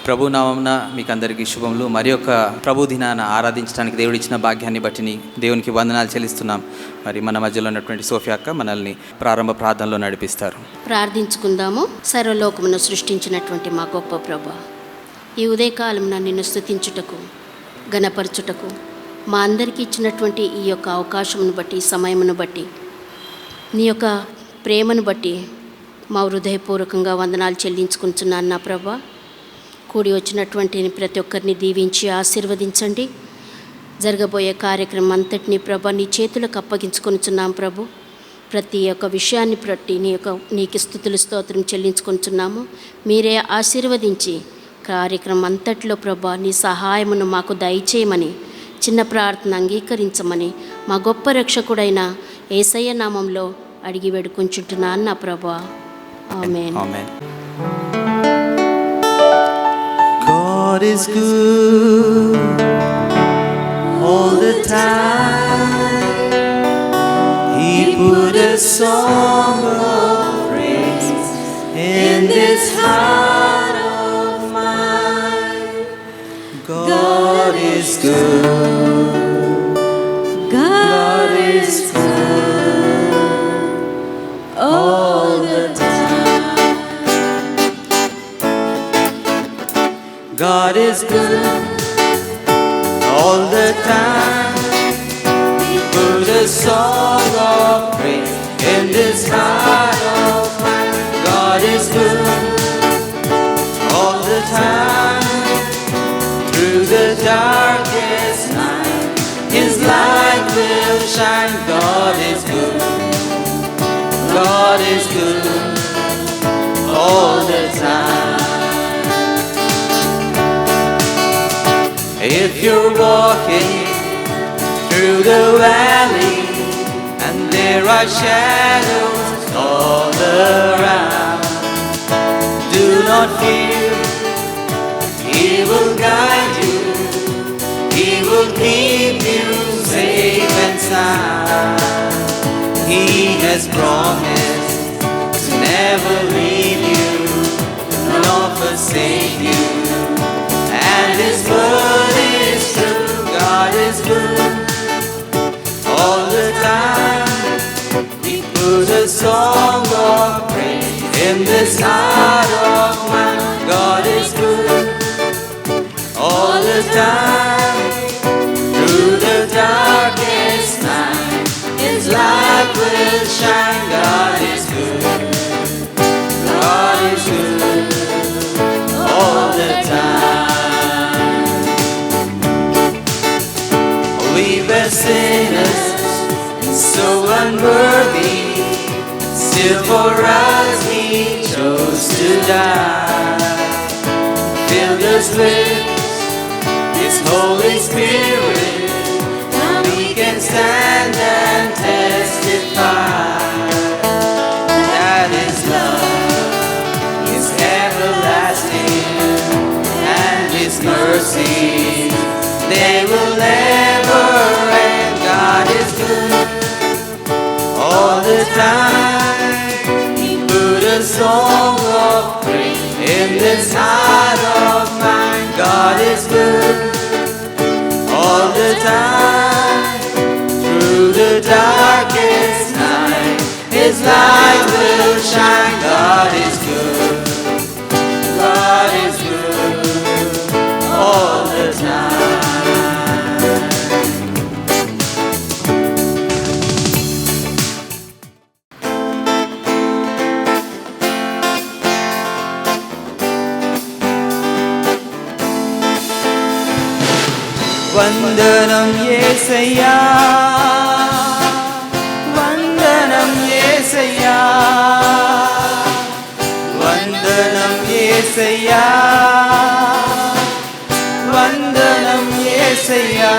ప్రభు నామమున మీకు అందరికీ శుభములు. మరి యొక్క ప్రభు దినాన ఆరాధించడానికి దేవుడు ఇచ్చిన భాగ్యాన్ని బట్టి దేవునికి వందనాలు చెల్లిస్తున్నాం. మరి మన మధ్యలో ఉన్నటువంటి సోఫియా అక్క మనల్ని ప్రారంభ ప్రార్థనలో నడిపిస్తారు. ప్రార్థించుకుందాము. సర్వలోకమును సృష్టించినటువంటి మా గొప్ప ప్రభు, ఈ ఉదయకాలమున నిన్ను స్తుతించుటకు, గణపరచుటకు మా అందరికీ ఇచ్చినటువంటి ఈ యొక్క అవకాశమును బట్టి, సమయమును బట్టి, నీ యొక్క ప్రేమను బట్టి మా హృదయపూర్వకంగా వందనాలు చెల్లించుకుంటున్నాను నా ప్రభా. కూడి వచ్చినటువంటి ప్రతి ఒక్కరిని దీవించి ఆశీర్వదించండి. జరగబోయే కార్యక్రమం అంతటినీ ప్రభా నీ చేతులకు అప్పగించుకొనిచున్నాం ప్రభు. ప్రతి ఒక్క విషయాన్ని బట్టి నీకు స్తుతులు స్తోత్రం చెల్లించుకొనిచున్నాము. మీరే ఆశీర్వదించి కార్యక్రమం అంతట్లో ప్రభా నీ సహాయమును మాకు దయచేయమని, చిన్న ప్రార్థన అంగీకరించమని మా గొప్ప రక్షకుడైన యేసయ్య నామంలో అడిగి వేడుకుంటున్నాను నా ప్రభా. ఆమేన్. God is good all the time. He put a song of praise in this heart of mine. God is good. God is good all the time. God is good all the time. He put a song of praise in this heart of mine. God is good all the time. Through the darkest night, His light will shine. God is good. God is good all the time. If you're walking through the valley and there are shadows all around, do not fear. He will guide you. He will keep you safe and sound. He has promised to never leave you nor forsake you. And His word is true. God is good all the time. He put a song of praise in this heart of mine. God is good all the time. Through the darkest night, His light will shine. God is good. God is good all the time. We were sinners and so unworthy, still for us He chose to die. Filled us with His Holy Spirit, now we can stand and testify that His love is everlasting and His mercy they will never end. God is good all the time. He put a song of praise in this heart of mine. God is good all the time. Through the darkest night, His light will shine. God is good. God is good all the time. వందనం యేసయ్యా, వందనం యేసయ్యా, వందనం యేసయ్యా, వందనం యేసయ్యా,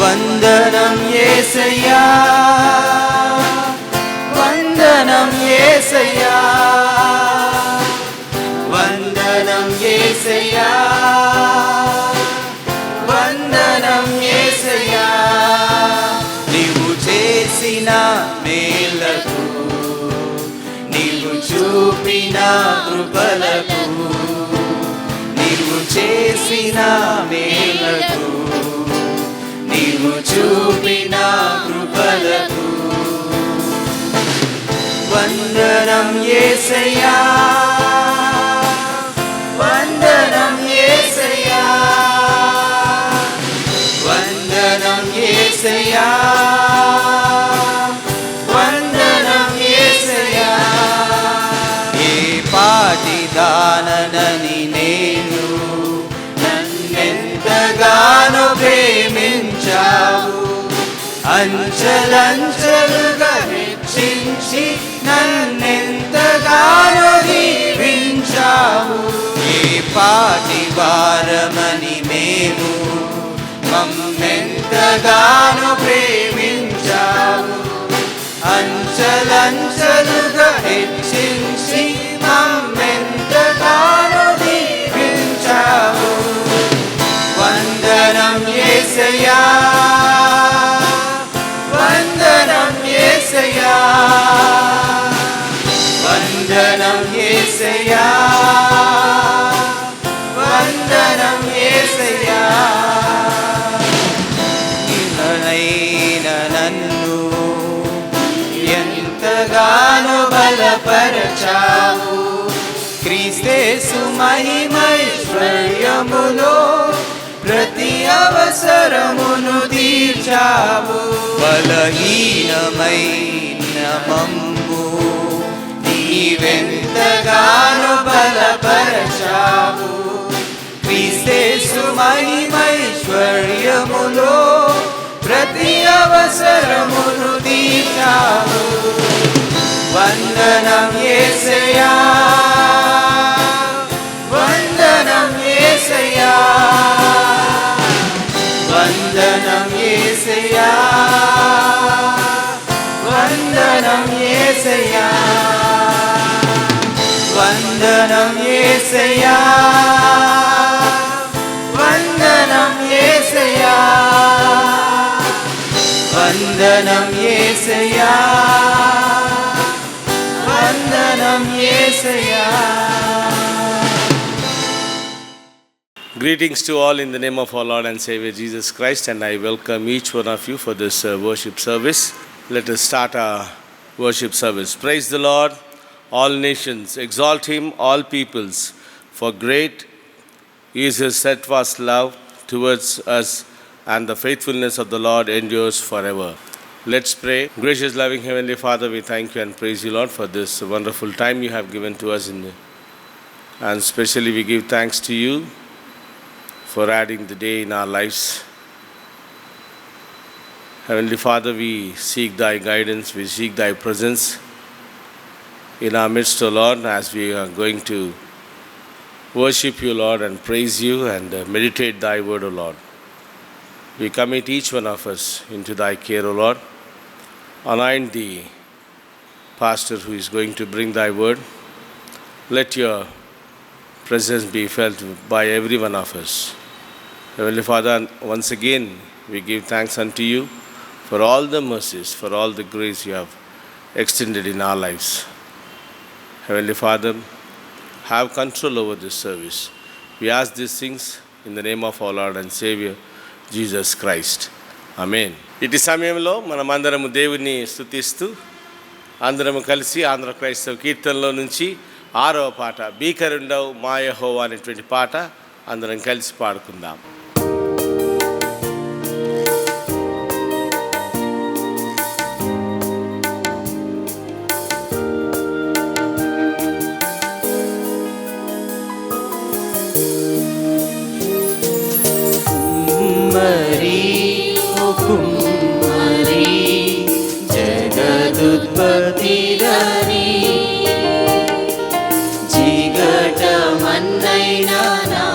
వందనం యేసయ్యా, వందనం యేసయ్యా, వందనం యేసయ్యా, వందనం యేసయ్యా. నీవు చేసిన మేలకు, నీవు చూపిన చూపిన కృపలకు నీవు చేసిన మేలకు నీవు చూపిన కృపలకు వందనం యేసయ్యా వందనం యేసయ్యా వందనం యేసయ్యా వందనం యేసయ్యా ఏ పాటి దాననని నేను నన్నెంతగానో ప్రేమించావు అంచెలంచెలుగా హెచ్చించి నన్నెంతగానో దీవించావు ఏ పాటి వారమని మేము మమ్మెంతగానో ప్రేమించావు అంచెలంచెలుగా హెచ్చించి మమ్మెంతగానో దీవించావు వందనం యేసయ్యా వందనం యేసయ్యా వందనం యేసయ్యా వందనం యేసయ్యా ఇహనైన నన్ను ఎంతగానో బలపరచావు క్రీస్తేసు మహిమైశ్వర్యములో ప్రతి అవసరమును తీర్చావు బలహీనమైన మమ్ము నీవెంతగానో బలపరచావు క్రీస్తేసు మహిమైశ్వర్యములో ప్రతి అవసరమును తీర్చావు వందనం యేసయ్యా వందనం యేసయ్యా వందనం యేసయ్యా వందనం యేసయ్యా వందనం యేసయ్యా వందనం యేసయ్యా వందనం యేసయ్యా వందనం యేసయ్యా. Greetings to all in the name of our Lord and Savior Jesus Christ, and I welcome each one of you for this worship service. Let us start our worship service. Praise the Lord, all nations, exalt Him, all peoples, for great is His steadfast love towards us, and the faithfulness of the Lord endures forever. Let's pray. Gracious, loving Heavenly Father, we thank you and praise you, Lord, for this wonderful time you have given to us, and especially we give thanks to you for adding the day in our lives. Heavenly Father, we seek thy guidance, we seek thy presence in our midst, O Lord, as we are going to worship you, Lord, and praise you and meditate thy word, O Lord. We commit each one of us into thy care, O Lord. Anoint the pastor who is going to bring thy word. Let your presence be felt by every one of us. Heavenly Father, once again we give thanks unto you for all the mercies, for all the grace you have extended in our lives. Heavenly Father, have control over this service. We ask these things in the name of our Lord and Savior, Jesus Christ. Amen. ఇటు సమయంలో మనమందరము దేవుని స్తుతిస్తూ అందరము కలిసి ఆంధ్ర క్రైస్తవ కీర్తనలో నుంచి 6వ పాట భీకరుండవు మా యెహోవా అనేటువంటి పాట అందరం కలిసి పాడుకుందాం. కుమ్మరి జగదుత్పత్తిరని జిగట మన్నైన నా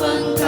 వంక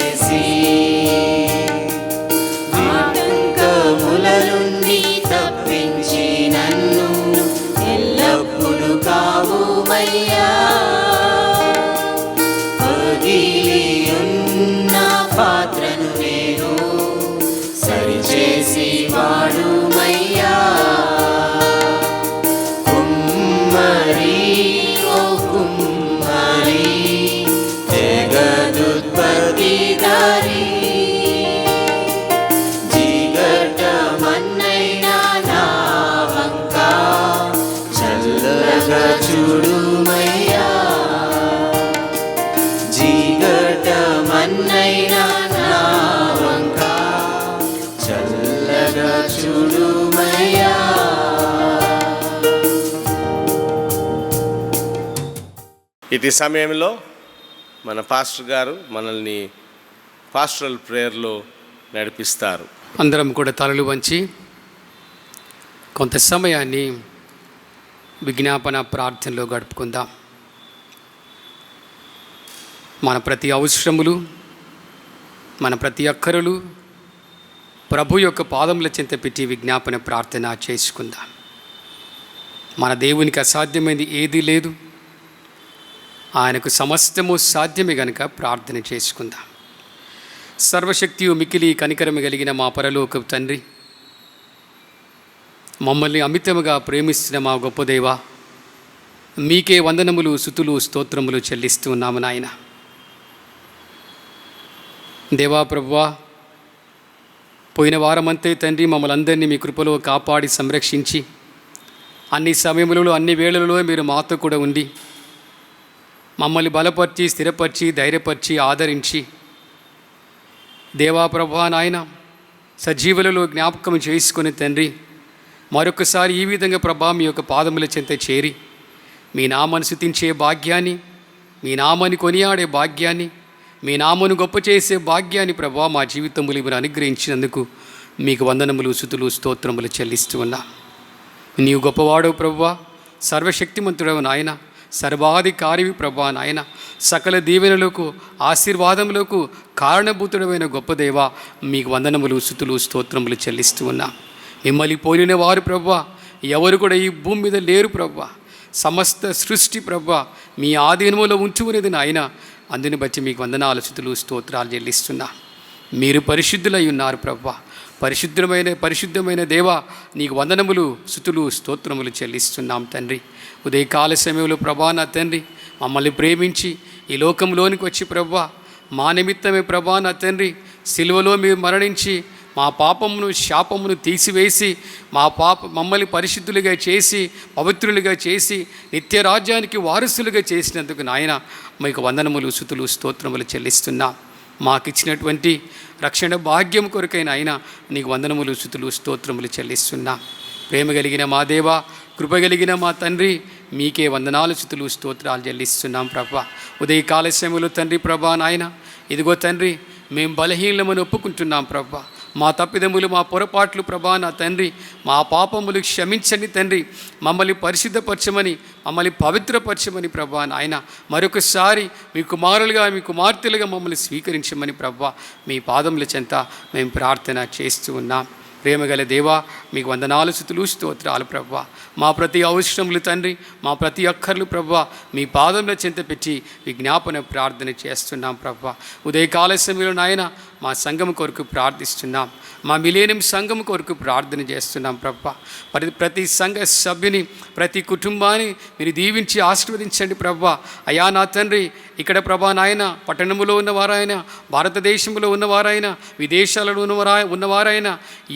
చేసి ఆటంకముల నుండి తప్పించి నన్ను ఎల్లప్పుడూ కావుమయ్యా. పగిలియున్న పాత్రను నేను సరిచేసి వాడుమయ్యా. కుమ్మరి ఓ కుమ్మరి జగదుత్పత్తిదారి జిగటమన్నైనా నా వంక చల్లగా చూడుమయ్యా. జిగటమన్నైనా నా వంక చల్లగా చూడుమయ్యా. ఇటు సమయంలో మన పాస్టర్ గారు మనల్ని పాస్టరల్ ప్రేయర్లో నడిపిస్తారు. అందరం కూడా తలలు వంచి కొంత సమయాన్ని విజ్ఞాపన ప్రార్థనలో గడుపుకుందాం. మన ప్రతి అవసరములు, మన ప్రతి అక్కరలు ప్రభు యొక్క పాదముల చెంత పెట్టి విజ్ఞాపన ప్రార్థన చేసుకుందాం. మన దేవునికి అసాధ్యమైనది ఏదీ లేదు. ఆయనకు సమస్తము సాధ్యమే గనుక ప్రార్థన చేసుకుందాం. సర్వశక్తియు మికిలి కనికరము కలిగిన మా పరలోక తండ్రి, మమ్మల్ని అమితముగా ప్రేమిస్తున్న మా గొప్ప దేవా, మీకే వందనములు, స్తుతులు, స్తోత్రములు చెల్లిస్తూ ఉన్నాము నాయన. దేవా ప్రభువా, పోయిన వారమంతే తండ్రి మమ్మల్ని అందరినీ మీ కృపలో కాపాడి సంరక్షించి అన్ని సమయములలో అన్ని వేళలలో మీరు మాతో కూడా ఉండి మమ్మల్ని బలపరిచి, స్థిరపరిచి, ధైర్యపరిచి, ఆదరించి దేవా ప్రభువా నాయన సజీవులలో జ్ఞాపకం చేసుకుని తండ్రి మరొకసారి ఈ విధంగా ప్రభా మీ యొక్క పాదముల చెంత చేరి మీ నామాన్ని స్తుతించే భాగ్యాన్ని, మీ నామాన్ని కొనియాడే భాగ్యాన్ని, మీ నామను గొప్ప చేసే భాగ్యాన్ని ప్రభా మా జీవితములు మీరు అనుగ్రహించినందుకు మీకు వందనములు, స్తుతులు, స్తోత్రములు చెల్లిస్తూ ఉన్నా. నీవు గొప్పవాడవు ప్రభువా, సర్వశక్తిమంతుడవు నాయన, సర్వాధికారివి ప్రభా నాయన, సకల దీవెనలకు ఆశీర్వాదములకు కారణభూతుడమైన గొప్ప దేవా మీకు వందనములు, స్తుతులు, స్తోత్రములు చెల్లిస్తూ ఉన్నా. మిమ్మల్ని పోలిన వారు ప్రభువా ఎవరు కూడా ఈ భూమి మీద లేరు ప్రభువా. సమస్త సృష్టి ప్రభువా మీ ఆధీనములో ఉంచుకునేది నాయన. అందుని బట్టి మీకు వందనాలు, స్తుతులు, స్తోత్రాలు చెల్లిస్తున్నా. మీరు పరిశుద్ధులై ఉన్నారు ప్రభువా. పరిశుద్ధమైన దేవా నీకు వందనములు, స్తుతులు, స్తోత్రములు చెల్లిస్తున్నాం తండ్రి. ఉదయకాల సమయంలో ప్రభా నా తండ్రి మమ్మల్ని ప్రేమించి ఈ లోకంలోనికి వచ్చి ప్రభా మా నిమిత్తమే ప్రభా నా తండ్రి సిలువలో మీరు మరణించి మా పాపమును, శాపమును తీసివేసి మమ్మల్ని పరిశుద్ధులుగా చేసి, పవిత్రులుగా చేసి, నిత్య రాజ్యానికి వారసులుగా చేసినందుకు నాయన మీకు వందనములు, స్తుతులు, స్తోత్రములు చెల్లిస్తున్నా. మాకిచ్చినటువంటి రక్షణ భాగ్యం కొరకైన ఆయన నీకు వందనములు, స్తుతులు, స్తోత్రములు చెల్లిస్తున్నా. ప్రేమ కలిగిన మా దేవా, కృప కలిగిన మా తండ్రి మీకే వందనాలు, స్తుతులు, స్తోత్రాలు చెల్లిస్తున్నాం ప్రభా. ఉదయకాల సమయంలో తండ్రి ప్రభా నాయన ఇదిగో తండ్రి మేము బలహీనమని ఒప్పుకుంటున్నాం ప్రభా. మా తప్పిదములు, మా పొరపాట్లు ప్రభా నా తండ్రి మా పాపములు క్షమించండి తండ్రి. మమ్మల్ని పరిశుద్ధపరచమని, మమ్మల్ని పవిత్రపరచమని ప్రభా నాయన మరొకసారి మీ కుమారులుగా, మీ కుమార్తెలుగా మమ్మల్ని స్వీకరించమని ప్రభా మీ పాదముల చెంత మేము ప్రార్థన చేస్తూ ఉన్నాం. ప్రేమగల దేవా మీకు వందనాలు, స్తుతులు, స్తోత్రాలు ప్రభా. మా ప్రతి అవసరములు తండ్రి, మా ప్రతి అక్కర్లు ప్రభా మీ పాదముల చెంత పెట్టి విజ్ఞాపన ప్రార్థన చేస్తున్నాం ప్రభా. ఉదయకాల సమయంలో నాయన మా సంఘం కొరకు ప్రార్థిస్తున్నాం. మా మిలేనియం సంఘం కొరకు ప్రార్థన చేస్తున్నాం ప్రభా. ప్రతి సంఘ సభ్యుని, ప్రతి కుటుంబాన్ని మీరు దీవించి ఆశీర్వదించండి ప్రభా. అయా నా తండ్రి ఇక్కడ ప్రభా నాయన పట్టణంలో ఉన్నవారైనా, భారతదేశంలో ఉన్నవారైనా, విదేశాలలో ఉన్నవారైనా,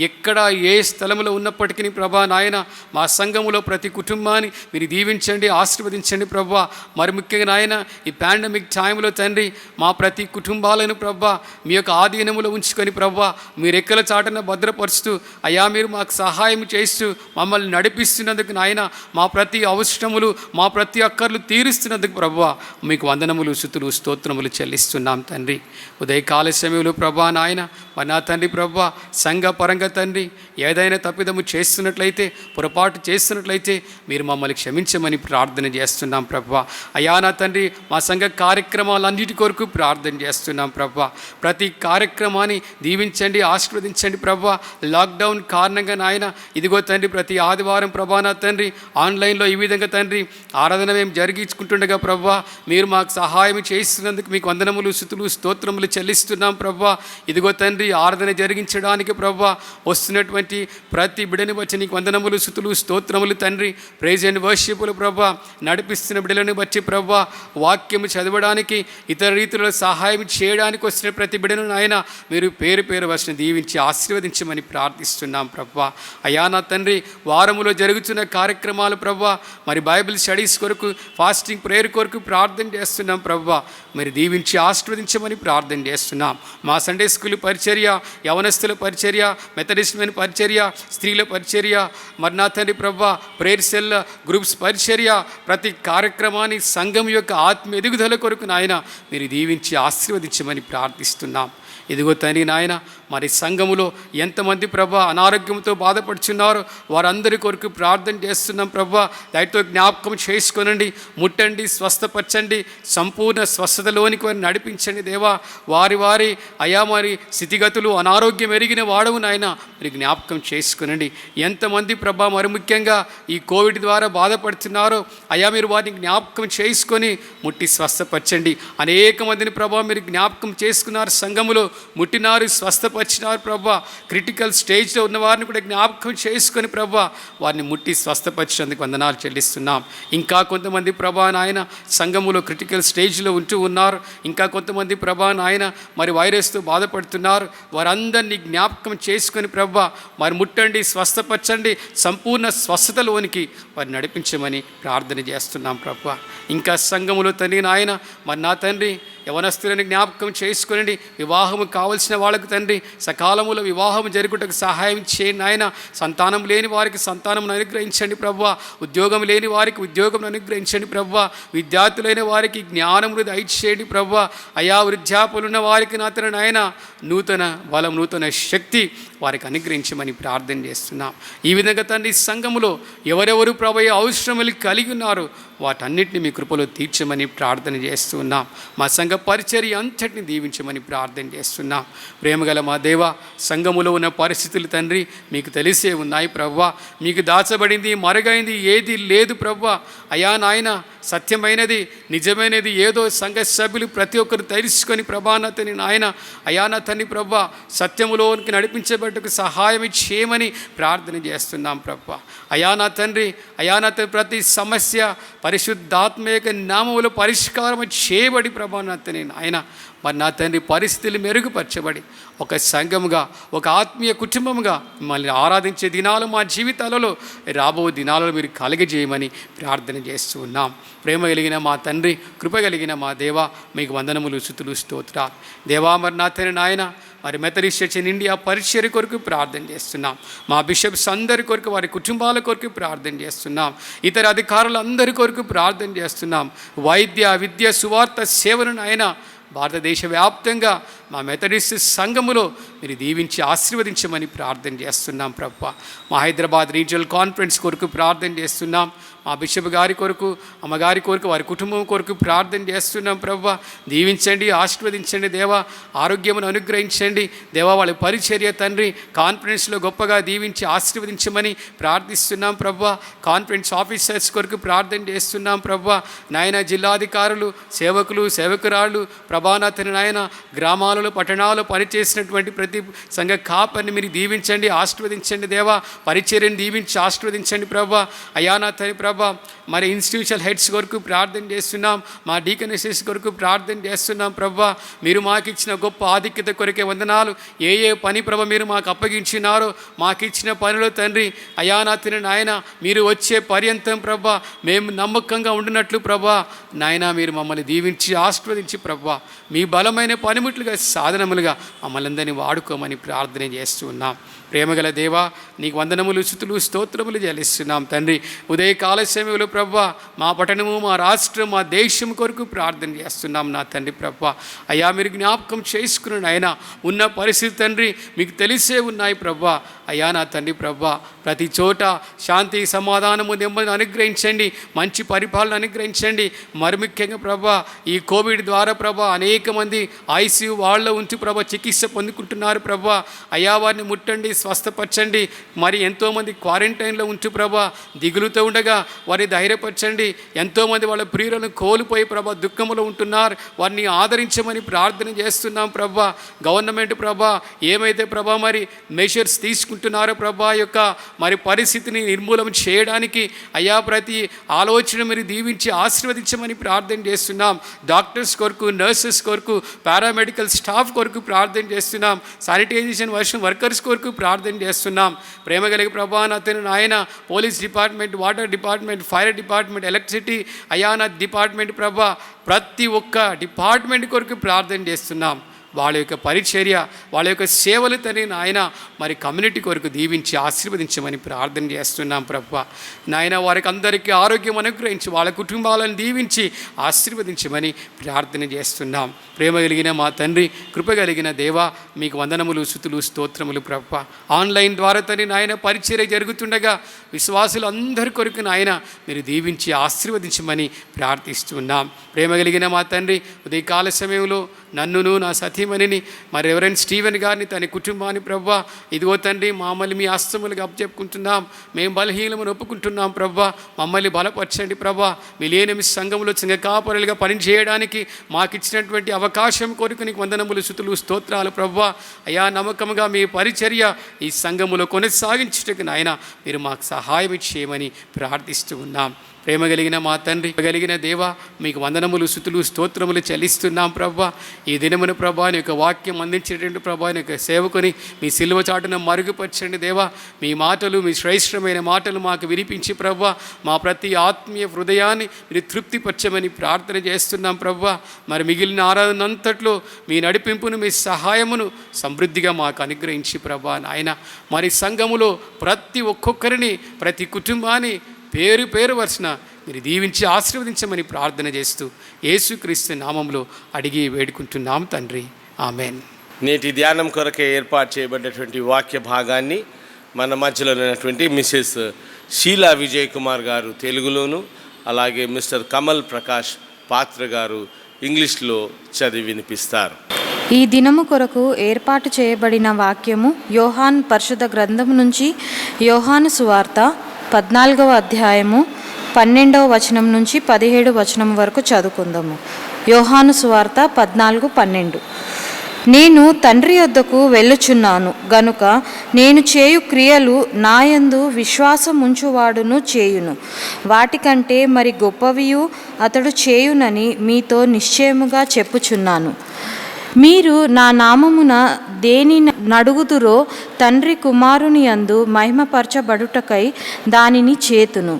ఎక్కడ ఏ స్థలంలో ఉన్నప్పటికీ ప్రభా నాయన మా సంఘములో ప్రతి కుటుంబాన్ని మీరు దీవించండి, ఆశీర్వదించండి ప్రభా. మరి ముఖ్యంగా నాయన ఈ పాండమిక్ టైంలో తండ్రి మా ప్రతి కుటుంబాలను ప్రభా మీ యొక్క ఆధీనములో ఉంచుకొని ప్రభా మీరు ఎక్కల చాటున భద్రపరుస్తూ అయ్యా మీరు మాకు సహాయం చేస్తూ మమ్మల్ని నడిపిస్తున్నందుకు నాయన మా ప్రతి అవసరములు, మా ప్రతి అక్కర్లు తీరుస్తున్నందుకు ప్రభా మీకు వందనములు, వందనములు స్తుతులు స్తోత్రములు చెల్లిస్తున్నాం తండ్రి. ఉదయకాల సమయంలో ప్రభా నాయన మరి నా తండ్రి ప్రభా సంఘ పరంగా తండ్రి ఏదైనా తప్పిదము చేస్తున్నట్లయితే, పొరపాటు చేస్తున్నట్లయితే మీరు మమ్మల్ని క్షమించమని ప్రార్థన చేస్తున్నాం ప్రభా. అయా నా తండ్రి మా సంఘ కార్యక్రమాలన్నిటి కొరకు ప్రార్థన చేస్తున్నాం ప్రభా. ప్రతి కార్యక్రమాన్ని దీవించండి, ఆశీర్వదించండి ప్రభా. లాక్డౌన్ కారణంగా నాయన ఇదిగో తండ్రి ప్రతి ఆదివారం ప్రభా నా తండ్రి ఆన్లైన్లో ఈ విధంగా తండ్రి ఆరాధన మేము జరిగించుకుంటుండగా ప్రభా మీరు మాకు సహాయం చేస్తున్నందుకు మీకు వందనములు స్తుతులు స్తోత్రములు చెల్లిస్తున్నాం ప్రభా. ఇదిగో తండ్రి ఆరాధన జరిగించడానికి ప్రభా వస్తున్నటువంటి ప్రతి బిడని బట్టి నీకు వందనములు స్తుతులు స్తోత్రములు తండ్రి. ప్రైజ్ అండ్ వర్షిపులు ప్రభా నడిపిస్తున్న బిడలను బట్టి ప్రభా వాక్యము చదవడానికి ఇతర రీతిలో సహాయం చేయడానికి వచ్చిన ప్రతి బిడను నాయన మీరు పేరు పేరు వచ్చిన దీవించి ఆశీర్వదించమని ప్రార్థిస్తున్నాం ప్రభా. అయా నా తండ్రి వారములో జరుగుతున్న కార్యక్రమాలు ప్రభా మరి బైబిల్ స్టడీస్ కొరకు, ఫాస్టింగ్ ప్రేయర్ కొరకు ప్రార్థన చేస్తున్నాం ప్రభా. మరి దీవించి ఆశీర్వదించమని ప్రార్థన చేస్తున్నాం. మా సండే స్కూల్ పరిచర్య, యవనస్తుల పరిచర్య, మెథడిస్ట్ మెన్ పరిచర్య, స్త్రీల పరిచర్య, మరి నా తండ్రి ప్రభా ప్రేయర్ సెల్ గ్రూప్స్ పరిచర్య, ప్రతి కార్యక్రమాన్ని సంఘం యొక్క ఆత్మ ఎదుగుదల కొరకు నాయన మీరు దీవించి ఆశీర్వదించమని ప్రార్థిస్తున్నాం. ఇదిగో తండ్రి నాయన మరి సంఘములో ఎంతమంది ప్రభా అనారోగ్యంతో బాధపడుచున్నారో వారందరి కొరకు ప్రార్థన చేస్తున్నాం ప్రభా. దయతో జ్ఞాపకం చేసుకోనండి, ముట్టండి, స్వస్థపరచండి, సంపూర్ణ స్వస్థతలోనికి వారిని నడిపించండి దేవా. వారి వారి అయా మరి స్థితిగతులు అనారోగ్యం ఎరిగిన వాడవు నాయన మీరు జ్ఞాపకం చేసుకునండి. ఎంతమంది ప్రభా మరి ముఖ్యంగా ఈ కోవిడ్ ద్వారా బాధపడుతున్నారో అయా మీరు వారిని జ్ఞాపకం చేసుకొని ముట్టి స్వస్థపరచండి. అనేక మందిని ప్రభా మీరు జ్ఞాపకం చేసుకున్నారు, సంఘములో ముట్టినారు, స్వస్థపరిచినారు ప్రభా. క్రిటికల్ స్టేజ్లో ఉన్న వారిని కూడా జ్ఞాపకం చేసుకొని ప్రభా వారిని ముట్టి స్వస్థపరిచినందుకు వందనాలు చెల్లిస్తున్నాం. ఇంకా కొంతమంది ప్రభా నాయన సంఘములో క్రిటికల్ స్టేజ్లో ఉంటూ ఉన్నారు. ఇంకా కొంతమంది ప్రభా నాయన మరి వైరస్తో బాధపడుతున్నారు. వారందరినీ జ్ఞాపకం చేసుకొని ప్రభా మరి ముట్టండి, స్వస్థపరచండి, సంపూర్ణ స్వస్థతలోనికి వారు నడిపించమని ప్రార్థన చేస్తున్నాం ప్రభా. ఇంకా సంఘములో తండ్రి నాయన మరి నా తండ్రి యవనస్తులను జ్ఞాపకం చేసుకునండి. వివాహము కావలసిన వాళ్ళకు తండ్రి సకాలములో వివాహం జరుగుటకు సహాయం చేయండి నాయన. సంతానం లేని వారికి సంతానం అనుగ్రహించండి ప్రభా. ఉద్యోగం లేని వారికి ఉద్యోగం అనుగ్రహించండి ప్రభా. విద్యార్థులైన వారికి జ్ఞానమును దయచేయండి ప్రభా. అయా వృద్ధాపులున్న వారికి నాయన నూతన బలం, నూతన శక్తి వారికి అనుగ్రహించమని ప్రార్థన చేస్తున్నాం. ఈ విధంగా తండ్రి సంఘములో ఎవరెవరు ప్రభు అవసరములు కలిగి ఉన్నారో వాటన్నిటిని మీ కృపలో తీర్చమని ప్రార్థన చేస్తున్నాం. మా సంఘ పరిచర్య అంతటిని దీవించమని ప్రార్థన చేస్తున్నాం. ప్రేమగల మా దేవ, సంఘములో ఉన్న పరిస్థితులు తండ్రి మీకు తెలిసే ఉన్నాయి ప్రభా. మీకు దాచబడింది మరుగైంది ఏది లేదు ప్రభా. అయా నాయన సత్యమైనది నిజమైనది ఏదో సంఘ సభ్యులు ప్రతి ఒక్కరు తెలుసుకొని ప్రభానతని నాయన అయా నా తండ్రి ప్రభా సత్యములోనికి నడిపించబడ్డకు సహాయం చేయమని ప్రార్థన చేస్తున్నాం ప్రభా. అయా నా తండ్రి ప్రతి సమస్య పరిశుద్ధాత్మ యొక్క నామములో పరిష్కారం చేయబడి ప్రభానతని నాయన మరి నా తండ్రి పరిస్థితులు మెరుగుపరచబడి ఒక సంఘముగా, ఒక ఆత్మీయ కుటుంబముగా మిమ్మల్ని ఆరాధించే దినాలు మా జీవితాలలో రాబో దినాలలో మీరు కలగజేయమని ప్రార్థన చేస్తూ ఉన్నాం. ప్రేమ కలిగిన మా తండ్రి, కృప కలిగిన మా దేవా మీకు వందనములు స్తుతులు స్తోత్రాలు దేవా. మరి నా తండ్రి నాయన మరి మెథడిస్ట్ చర్చ్ ఇన్ ఇండియా పరిచర్య కొరకు ప్రార్థన చేస్తున్నాం. మా బిషప్స్ అందరి కొరకు, వారి కుటుంబాల కొరకు ప్రార్థన చేస్తున్నాం. ఇతర అధికారులందరి కొరకు ప్రార్థన చేస్తున్నాం. వైద్య విద్య సువార్త సేవను ఆయన భారతదేశ వ్యాప్తంగా మా మెథడిస్ట్ సంఘములో మీరు దీవించి ఆశీర్వదించమని ప్రార్థన చేస్తున్నాం ప్రభా. మా హైదరాబాద్ రీజినల్ కాన్ఫరెన్స్ కొరకు ప్రార్థన చేస్తున్నాం. మా బిషప్ గారి కొరకు, అమ్మగారి కొరకు, వారి కుటుంబం కొరకు ప్రార్థన చేస్తున్నాం ప్రభా. దీవించండి, ఆశీర్వదించండి దేవా. ఆరోగ్యమును అనుగ్రహించండి దేవా. వాళ్ళ పరిచర్య తండ్రి కాన్ఫరెన్స్లో గొప్పగా దీవించి ఆశీర్వదించమని ప్రార్థిస్తున్నాం ప్రభా. కాన్ఫరెన్స్ ఆఫీసర్స్ కొరకు ప్రార్థన చేస్తున్నాం ప్రభా. నాయన జిల్లాధికారులు, సేవకులు, సేవకురాళ్ళు ప్రభానాథని నాయన గ్రామాలలో పట్టణాలలో పనిచేసినటువంటి ప్రతి సంఘ కాపరిని మీరు దీవించండి, ఆశీర్వదించండి దేవా. పరిచర్యను దీవించి ఆశీర్వదించండి ప్రభా. అయానాథని ప్రభా మరి ఇన్స్టిట్యూషనల్ హెడ్స్ కొరకు ప్రార్థన చేస్తున్నాం. మా డీకనెసెస్ కొరకు ప్రార్థన చేస్తున్నాం ప్రభా. మీరు మాకు ఇచ్చిన గొప్ప ఆధిక్యత కొరకే వందనాలు. ఏ పని ప్రభ మీరు మాకు అప్పగించినారో మాకు ఇచ్చిన పనిలో తండ్రి అయానాథని నాయన మీరు వచ్చే పర్యంతం ప్రభా మేము నమ్మకంగా ఉండినట్లు ప్రభా నాయన మీరు మమ్మల్ని దీవించి ఆశీర్వదించి ప్రభా మీ బలమైన పనిముట్లుగా సాధనములుగా మమ్మల్ని అందరినీ వాడుకోమని ప్రార్థన చేస్తూ ఉన్నాం. ప్రేమగల దేవా, నీకు వందనములు, స్తుతులు, స్తోత్రములు చెల్లిస్తున్నాం తండ్రి. ఉదయకాల సమయంలో ప్రభా మా పట్టణము, మా రాష్ట్రం, మా దేశం కొరకు ప్రార్థన చేస్తున్నాం నా తండ్రి ప్రభా. అయ్యా, మీరు జ్ఞాపకం చేసుకుని ఆయన ఉన్న పరిస్థితి తండ్రి మీకు తెలిసే ఉన్నాయి ప్రభా. అయ్యా నా తండ్రి ప్రభా, ప్రతి చోట శాంతి, సమాధానము, నెమ్మదిని అనుగ్రహించండి, మంచి పరిపాలన అనుగ్రహించండి. మరి ముఖ్యంగా ప్రభా, ఈ కోవిడ్ ద్వారా ప్రభా అనేక మంది ఐసీయూ వాళ్ళ ఉంచి ప్రభా చికిత్స పొందుకుంటున్నారు ప్రభా. అయ్యా, వారిని ముట్టండి, స్వస్థపరచండి. మరి ఎంతోమంది క్వారంటైన్లో ఉంచు ప్రభా, దిగులుతో ఉండగా వారిని ధైర్యపరచండి. ఎంతోమంది వాళ్ళ ప్రియులను కోల్పోయి ప్రభా దుఃఖంలో ఉంటున్నారు, వారిని ఆదరించమని ప్రార్థన చేస్తున్నాం ప్రభా. గవర్నమెంట్ ప్రభా ఏమైతే ప్రభా మరి మెషర్స్ తీసుకుంటున్నారో ప్రభా యొక్క మరి పరిస్థితిని నిర్మూలన చేయడానికి అయ్యా ప్రతి ఆలోచన మీరు దీవించి ఆశీర్వదించమని ప్రార్థన చేస్తున్నాం. డాక్టర్స్ కొరకు, నర్సెస్ కొరకు, పారామెడికల్ స్టాఫ్ కొరకు ప్రార్థన చేస్తున్నాం. శానిటైజేషన్ వర్కర్స్ కొరకు ప్రార్థన చేస్తున్నాం. ప్రేమ కలిగి ప్రభా అతను నాయన police department, water department, fire department, electricity అయానా డిపార్ట్మెంట్ ప్రభా ప్రతి ఒక్క డిపార్ట్మెంట్ కొరకు ప్రార్థన చేస్తున్నాం. వాళ్ళ యొక్క పరిచర్య, వాళ్ళ యొక్క సేవలు తని నాయన మరి కమ్యూనిటీ కొరకు దీవించి ఆశీర్వదించమని ప్రార్థన చేస్తున్నాం ప్రభా. నాయన వారికి అందరికీ ఆరోగ్యం అనుగ్రహించి వాళ్ళ కుటుంబాలను దీవించి ఆశీర్వదించమని ప్రార్థన చేస్తున్నాం. ప్రేమ కలిగిన మా తండ్రి, కృప కలిగిన దేవా, మీకు వందనములు, స్తుతులు, స్తోత్రములు ప్రభా. ఆన్లైన్ ద్వారా తని నాయన పరిచర్య జరుగుతుండగా విశ్వాసులు అందరి కొరకు నాయన మీరు దీవించి ఆశీర్వదించమని ప్రార్థిస్తున్నాం. ప్రేమ కలిగిన మా తండ్రి, ఉదయకాల సమయంలో నన్నును, నా సతీమణిని, మరి రెవరెండ్ స్టీవెన్ గారిని, తన కుటుంబాన్ని ప్రభా ఇదిగో తండ్రి మమ్మల్ని మీ హస్తములుగా అప్పచెప్పుకుంటున్నాం. మేము బలహీనమును ఒప్పుకుంటున్నాం ప్రభా. మమ్మల్ని బలపరచండి ప్రభా. మీ లేని మీ సంఘంలో సంఘ కాపరులుగా పనిచేయడానికి మాకు ఇచ్చినటువంటి అవకాశం కొరకు నీకు వందనములు, స్తుతులు, స్తోత్రాలు ప్రభా. అయా, నమ్మకముగా మీ పరిచర్య ఈ సంఘములో కొనసాగించుటకు నాయన మీరు మాకు సహాయం చేయమని ప్రార్థిస్తూ ఉన్నాం. ప్రేమ కలిగిన మా తండ్రి, కలిగిన దేవా, మీకు వందనములు, స్తుతులు, స్తోత్రములు చెల్లిస్తున్నాం ప్రభా. ఈ దినమున ప్రభా నీ యొక్క వాక్యం అందించేటువంటి ప్రభా నీ యొక్క సేవకుని మీ సిలువ చాటున మరుగుపరచండి దేవా. మీ మాటలు, మీ శ్రేష్టమైన మాటలు మాకు వినిపించి ప్రభా మా ప్రతి ఆత్మీయ హృదయాన్ని మీరు తృప్తిపరచమని ప్రార్థన చేస్తున్నాం ప్రభా. మరి మిగిలిన ఆరాధన అంతట్లో మీ నడిపింపును, మీ సహాయమును సమృద్ధిగా మాకు అనుగ్రహించి ప్రభా నాయన మరి సంఘములో ప్రతి ఒక్కొక్కరిని, ప్రతి కుటుంబాన్ని పేరు పేరు వరుసన మీరు దీవించి ఆశీర్వదించమని ప్రార్థన చేస్తూ యేసుక్రీస్తు నామంలో అడిగి వేడుకుంటున్నాం తండ్రి, ఆమెన్. నేటి ధ్యానం కొరకే ఏర్పాటు చేయబడినటువంటి వాక్య భాగాన్ని మన మధ్యలో ఉన్నటువంటి మిసెస్ షీలా విజయ్ కుమార్ గారు తెలుగులోను, అలాగే మిస్టర్ కమల్ ప్రకాష్ పాత్ర గారు ఇంగ్లీష్లో చదివి వినిపిస్తారు. ఈ దినము కొరకు ఏర్పాటు చేయబడిన వాక్యము యోహాను పరిశుద్ధ గ్రంథము నుంచి యోహాను సువార్త 14వ అధ్యాయము 12వ వచనం నుంచి 17వ వచనం వరకు చదువుకుందాము. యోహాను సువార్త 14:12. నేను తండ్రి యొద్దకు వెళ్ళుచున్నాను గనుక నేను చేయు క్రియలు నాయందు విశ్వాసం ఉంచువాడును చేయును, వాటికంటే మరి గొప్పవియు అతడు చేయునని మీతో నిశ్చయముగా చెప్పుచున్నాను. మీరు నా నామమున దేనిని నడుగుదురో తండ్రి కుమారుని యందు మహిమపరచబడుటకై దానిని చేతును.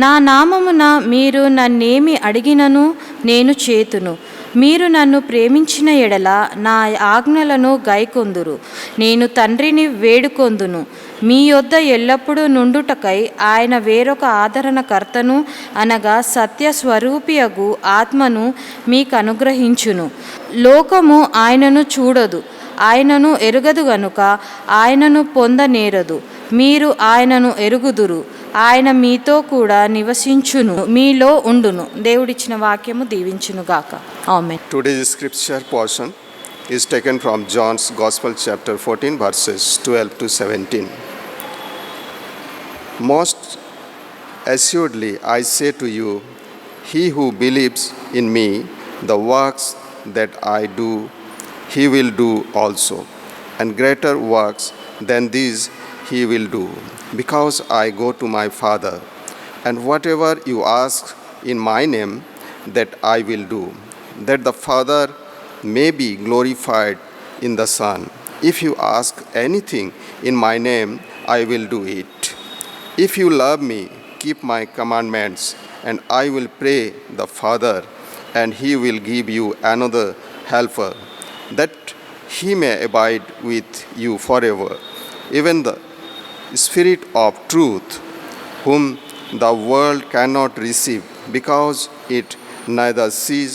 నా నామమున మీరు నన్నేమి అడిగినను నేను చేతును. మీరు నన్ను ప్రేమించిన ఎడల నా ఆజ్ఞలను గైకొందురు. నేను తండ్రిని వేడుకొందును, మీ యొద్ద ఎల్లప్పుడూ నుండుటకై ఆయన వేరొక ఆదరణకర్తను అనగా సత్యస్వరూపియగు ఆత్మను మీకు అనుగ్రహించును. లోకము ఆయనను చూడదు, ఆయనను ఎరుగదు గనుక ఆయనను పొందనేరదు. మీరు ఆయనను ఎరుగుదురు, ఆయన మీతో కూడా నివసించును, మీలో ఉండును. దేవుడిచ్చిన వాక్యము దీవించునుగాక. ఆమేన్. Today's scripture portion is taken from John's Gospel chapter 14 verses 12 to 17. Most assuredly I say to you, he who believes in me, the works that I do, he will do also, and greater works than these he will do, because I go to my Father. And whatever you ask in my name, that I will do, that the Father may be glorified in the Son. If you ask anything in my name, I will do it. If you love me, keep my commandments, and I will pray the Father, and he will give you another helper, that he may abide with you forever. Even the Spirit of truth, whom the world cannot receive, because it neither sees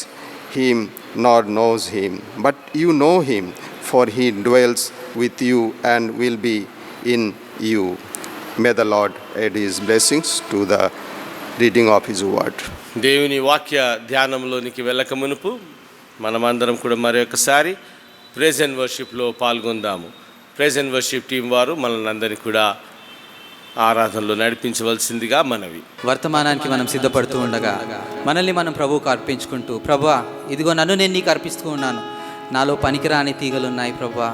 him nor knows him. But you know him, for he dwells with you and will be in you. May the Lord add his blessings to the reading of his word. దేవుని వాక్య ధ్యానంలోనికి వెళ్ళక మునుపు మనమందరం కూడా మరొకసారి praise and వర్షిప్లో పాల్గొందాము. Praise and worship team వారు మనల్ని అందరినీ కూడా ఆరాధనలో నడిపించవలసిందిగా మనవి. వర్తమానానికి మనం సిద్ధపడుతూ ఉండగా మనల్ని మనం ప్రభువుకు అర్పించుకుంటూ, ప్రభువా ఇదిగో నన్ను నేను నీకు అర్పిస్తూ ఉన్నాను, నాలో పనికిరాని తీగలున్నాయి ప్రభువా,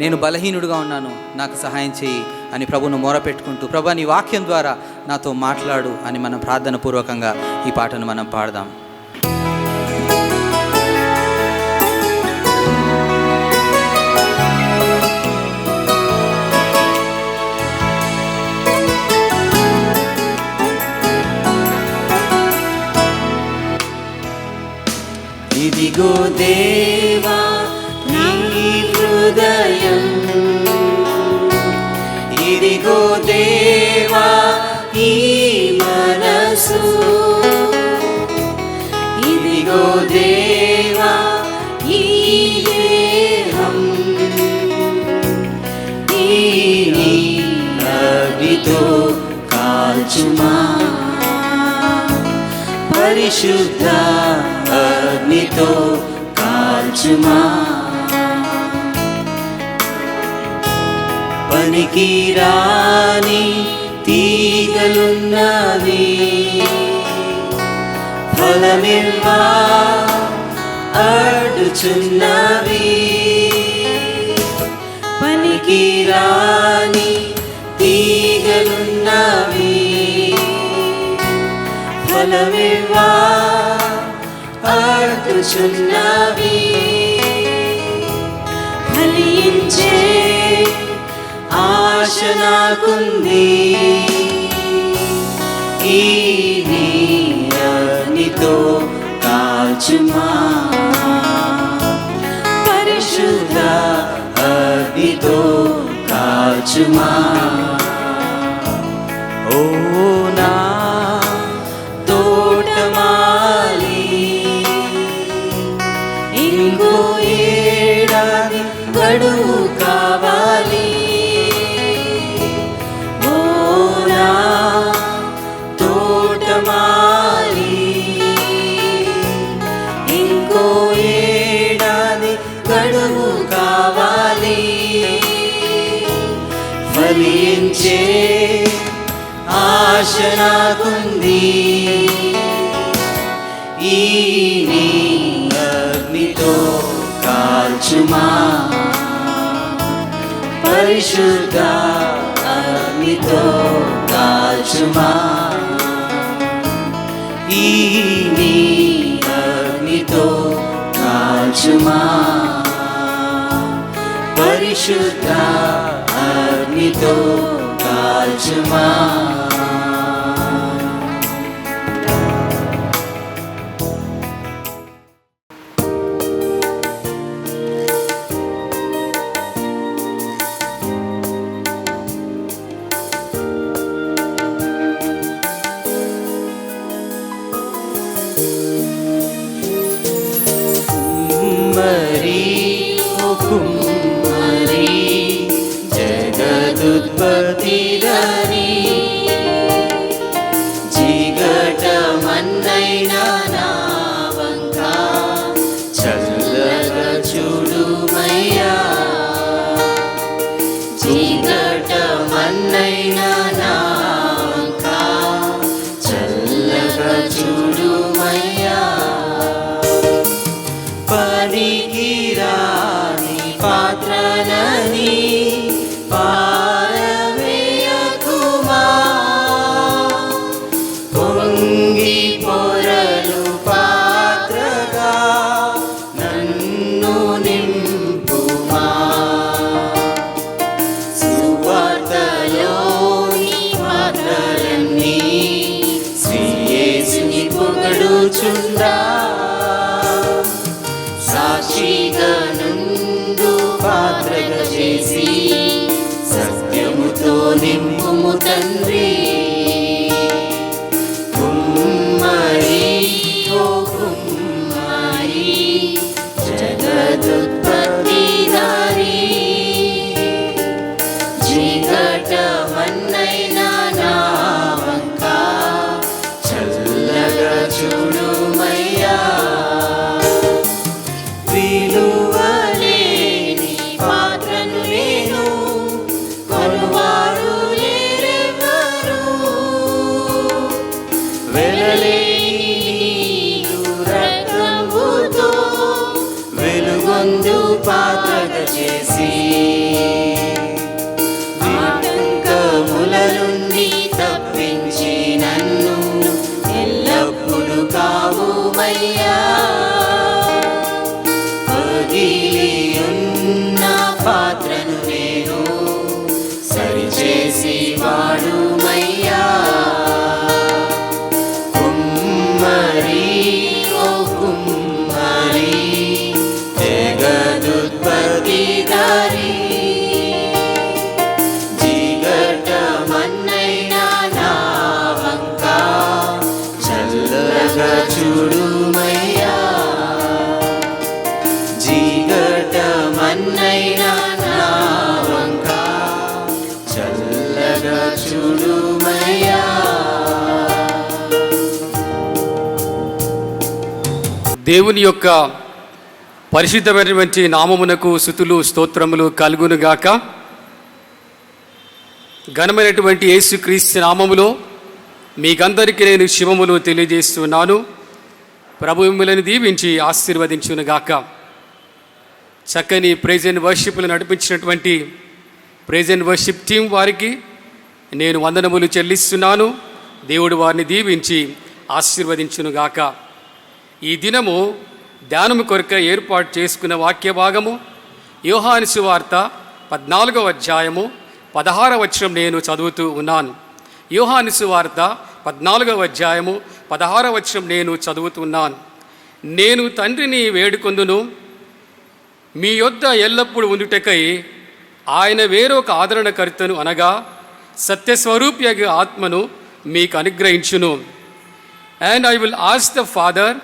నేను బలహీనుడిగా ఉన్నాను, నాకు సహాయం చేయి అని ప్రభువును మొరపెట్టుకుంటూ, ప్రభువా నీ వాక్యం ద్వారా నాతో మాట్లాడు అని మనం ప్రార్థన పూర్వకంగా ఈ పాటను మనం పాడదాం. ఇదిగో దేవా నీ హృదయం, ఇదిగో దేవా ఈ మనసు, ఇదిగో దేవా ఈ దేహం, ఈ అగ్నితో కాల్చుమా, పరిశుద్ధ అగ్నితో కాల్చుమా. పనికిరాని తీగలున్నవి, ఫలమివ్వా అడ్డుచున్నవి. పనికిరాని తీగలున్నవి, ఫలమివ్వా అడ్డుచున్నవి. ఫలించే ఆశ నాకుంది, ఈ నీ అగ్నితో కాల్చుమా, పరిశుద్ధ అగ్నితో కాల్చుమా. ఓ నా తోటమాలి, ఇంకో ఏడాది గడువు కావాలి. ఓ నా తోటమాలి, ఇంకో ఏడాది గడువు కావాలి. ఫలించే ఆశ నాకుంది, ఈ నీ అగ్నితో కాల్చుమా, పరిశుద్ధ అగ్నితో కాల్చుమా. ఈ నీ అగ్నితో కాల్చుమా, పరిశుద్ధ అగ్నితో కాల్చుమా. కుమ్మరి ఓ కుమ్మరి, జగదుత్పత్తి ధరి, జిగట మన్నైన నా వంక చల్లగా చూడుమయ్యా, జిగట మన్నైన నా వంక చల్లగా చూడుమయ్యా. పనికిరాని పాత్రలని పారవేయకుమా, పొంగి పొరలు పాత్రగా నన్ను నింపుమా. చేసి ఆటంకముల నుండి తప్పించి నన్ను ఎల్లప్పుడూ కావుమయ్యా. పగిలియున్న పాత్రను నేను సరిచేసి వాడుమయ్యా. కుమ్మరి ఓ కుమ్మరి జగదుత్పత్తిదారి జిగటమన్నైనా నా వంక చల్లగా చూడుమయ్యా. జిగటమన్నైనా నా వంక చల్లగా చూడుమయ్యా. దేవుని యొక్క పరిశుద్ధమైనటువంటి నామమునకు స్తుతులు స్తోత్రములు కలుగునుగాక. ఘనమైనటువంటి యేసుక్రీస్తు నామములో మీకందరికీ నేను శుభములు తెలియజేస్తున్నాను. ప్రభు మిమ్మల్ని దీవించి ఆశీర్వదించునుగాక. చక్కని ప్రైజ్ అండ్ వర్షిప్లు నడిపించినటువంటి ప్రైజ్ అండ్ వర్షిప్ టీం వారికి నేను వందనములు చెల్లిస్తున్నాను. దేవుడు వారిని దీవించి ఆశీర్వదించునుగాక. ఈ దినము ధ్యానము కొరక ఏర్పాటు చేసుకున్న వాక్య భాగము యోహాను సువార్త 14వ అధ్యాయము 16వ వచనం నేను చదువుతూ ఉన్నాను. యోహాను సువార్త 14వ అధ్యాయము 16వ వచనం నేను చదువుతున్నాను. నేను తండ్రిని వేడుకొందును, మీ యొద్ద ఎల్లప్పుడూ ఉండుటకై ఆయన వేరొక ఆదరణకర్తను అనగా సత్యస్వరూప్యగ ఆత్మను మీకు అనుగ్రహించును. And I will ask the father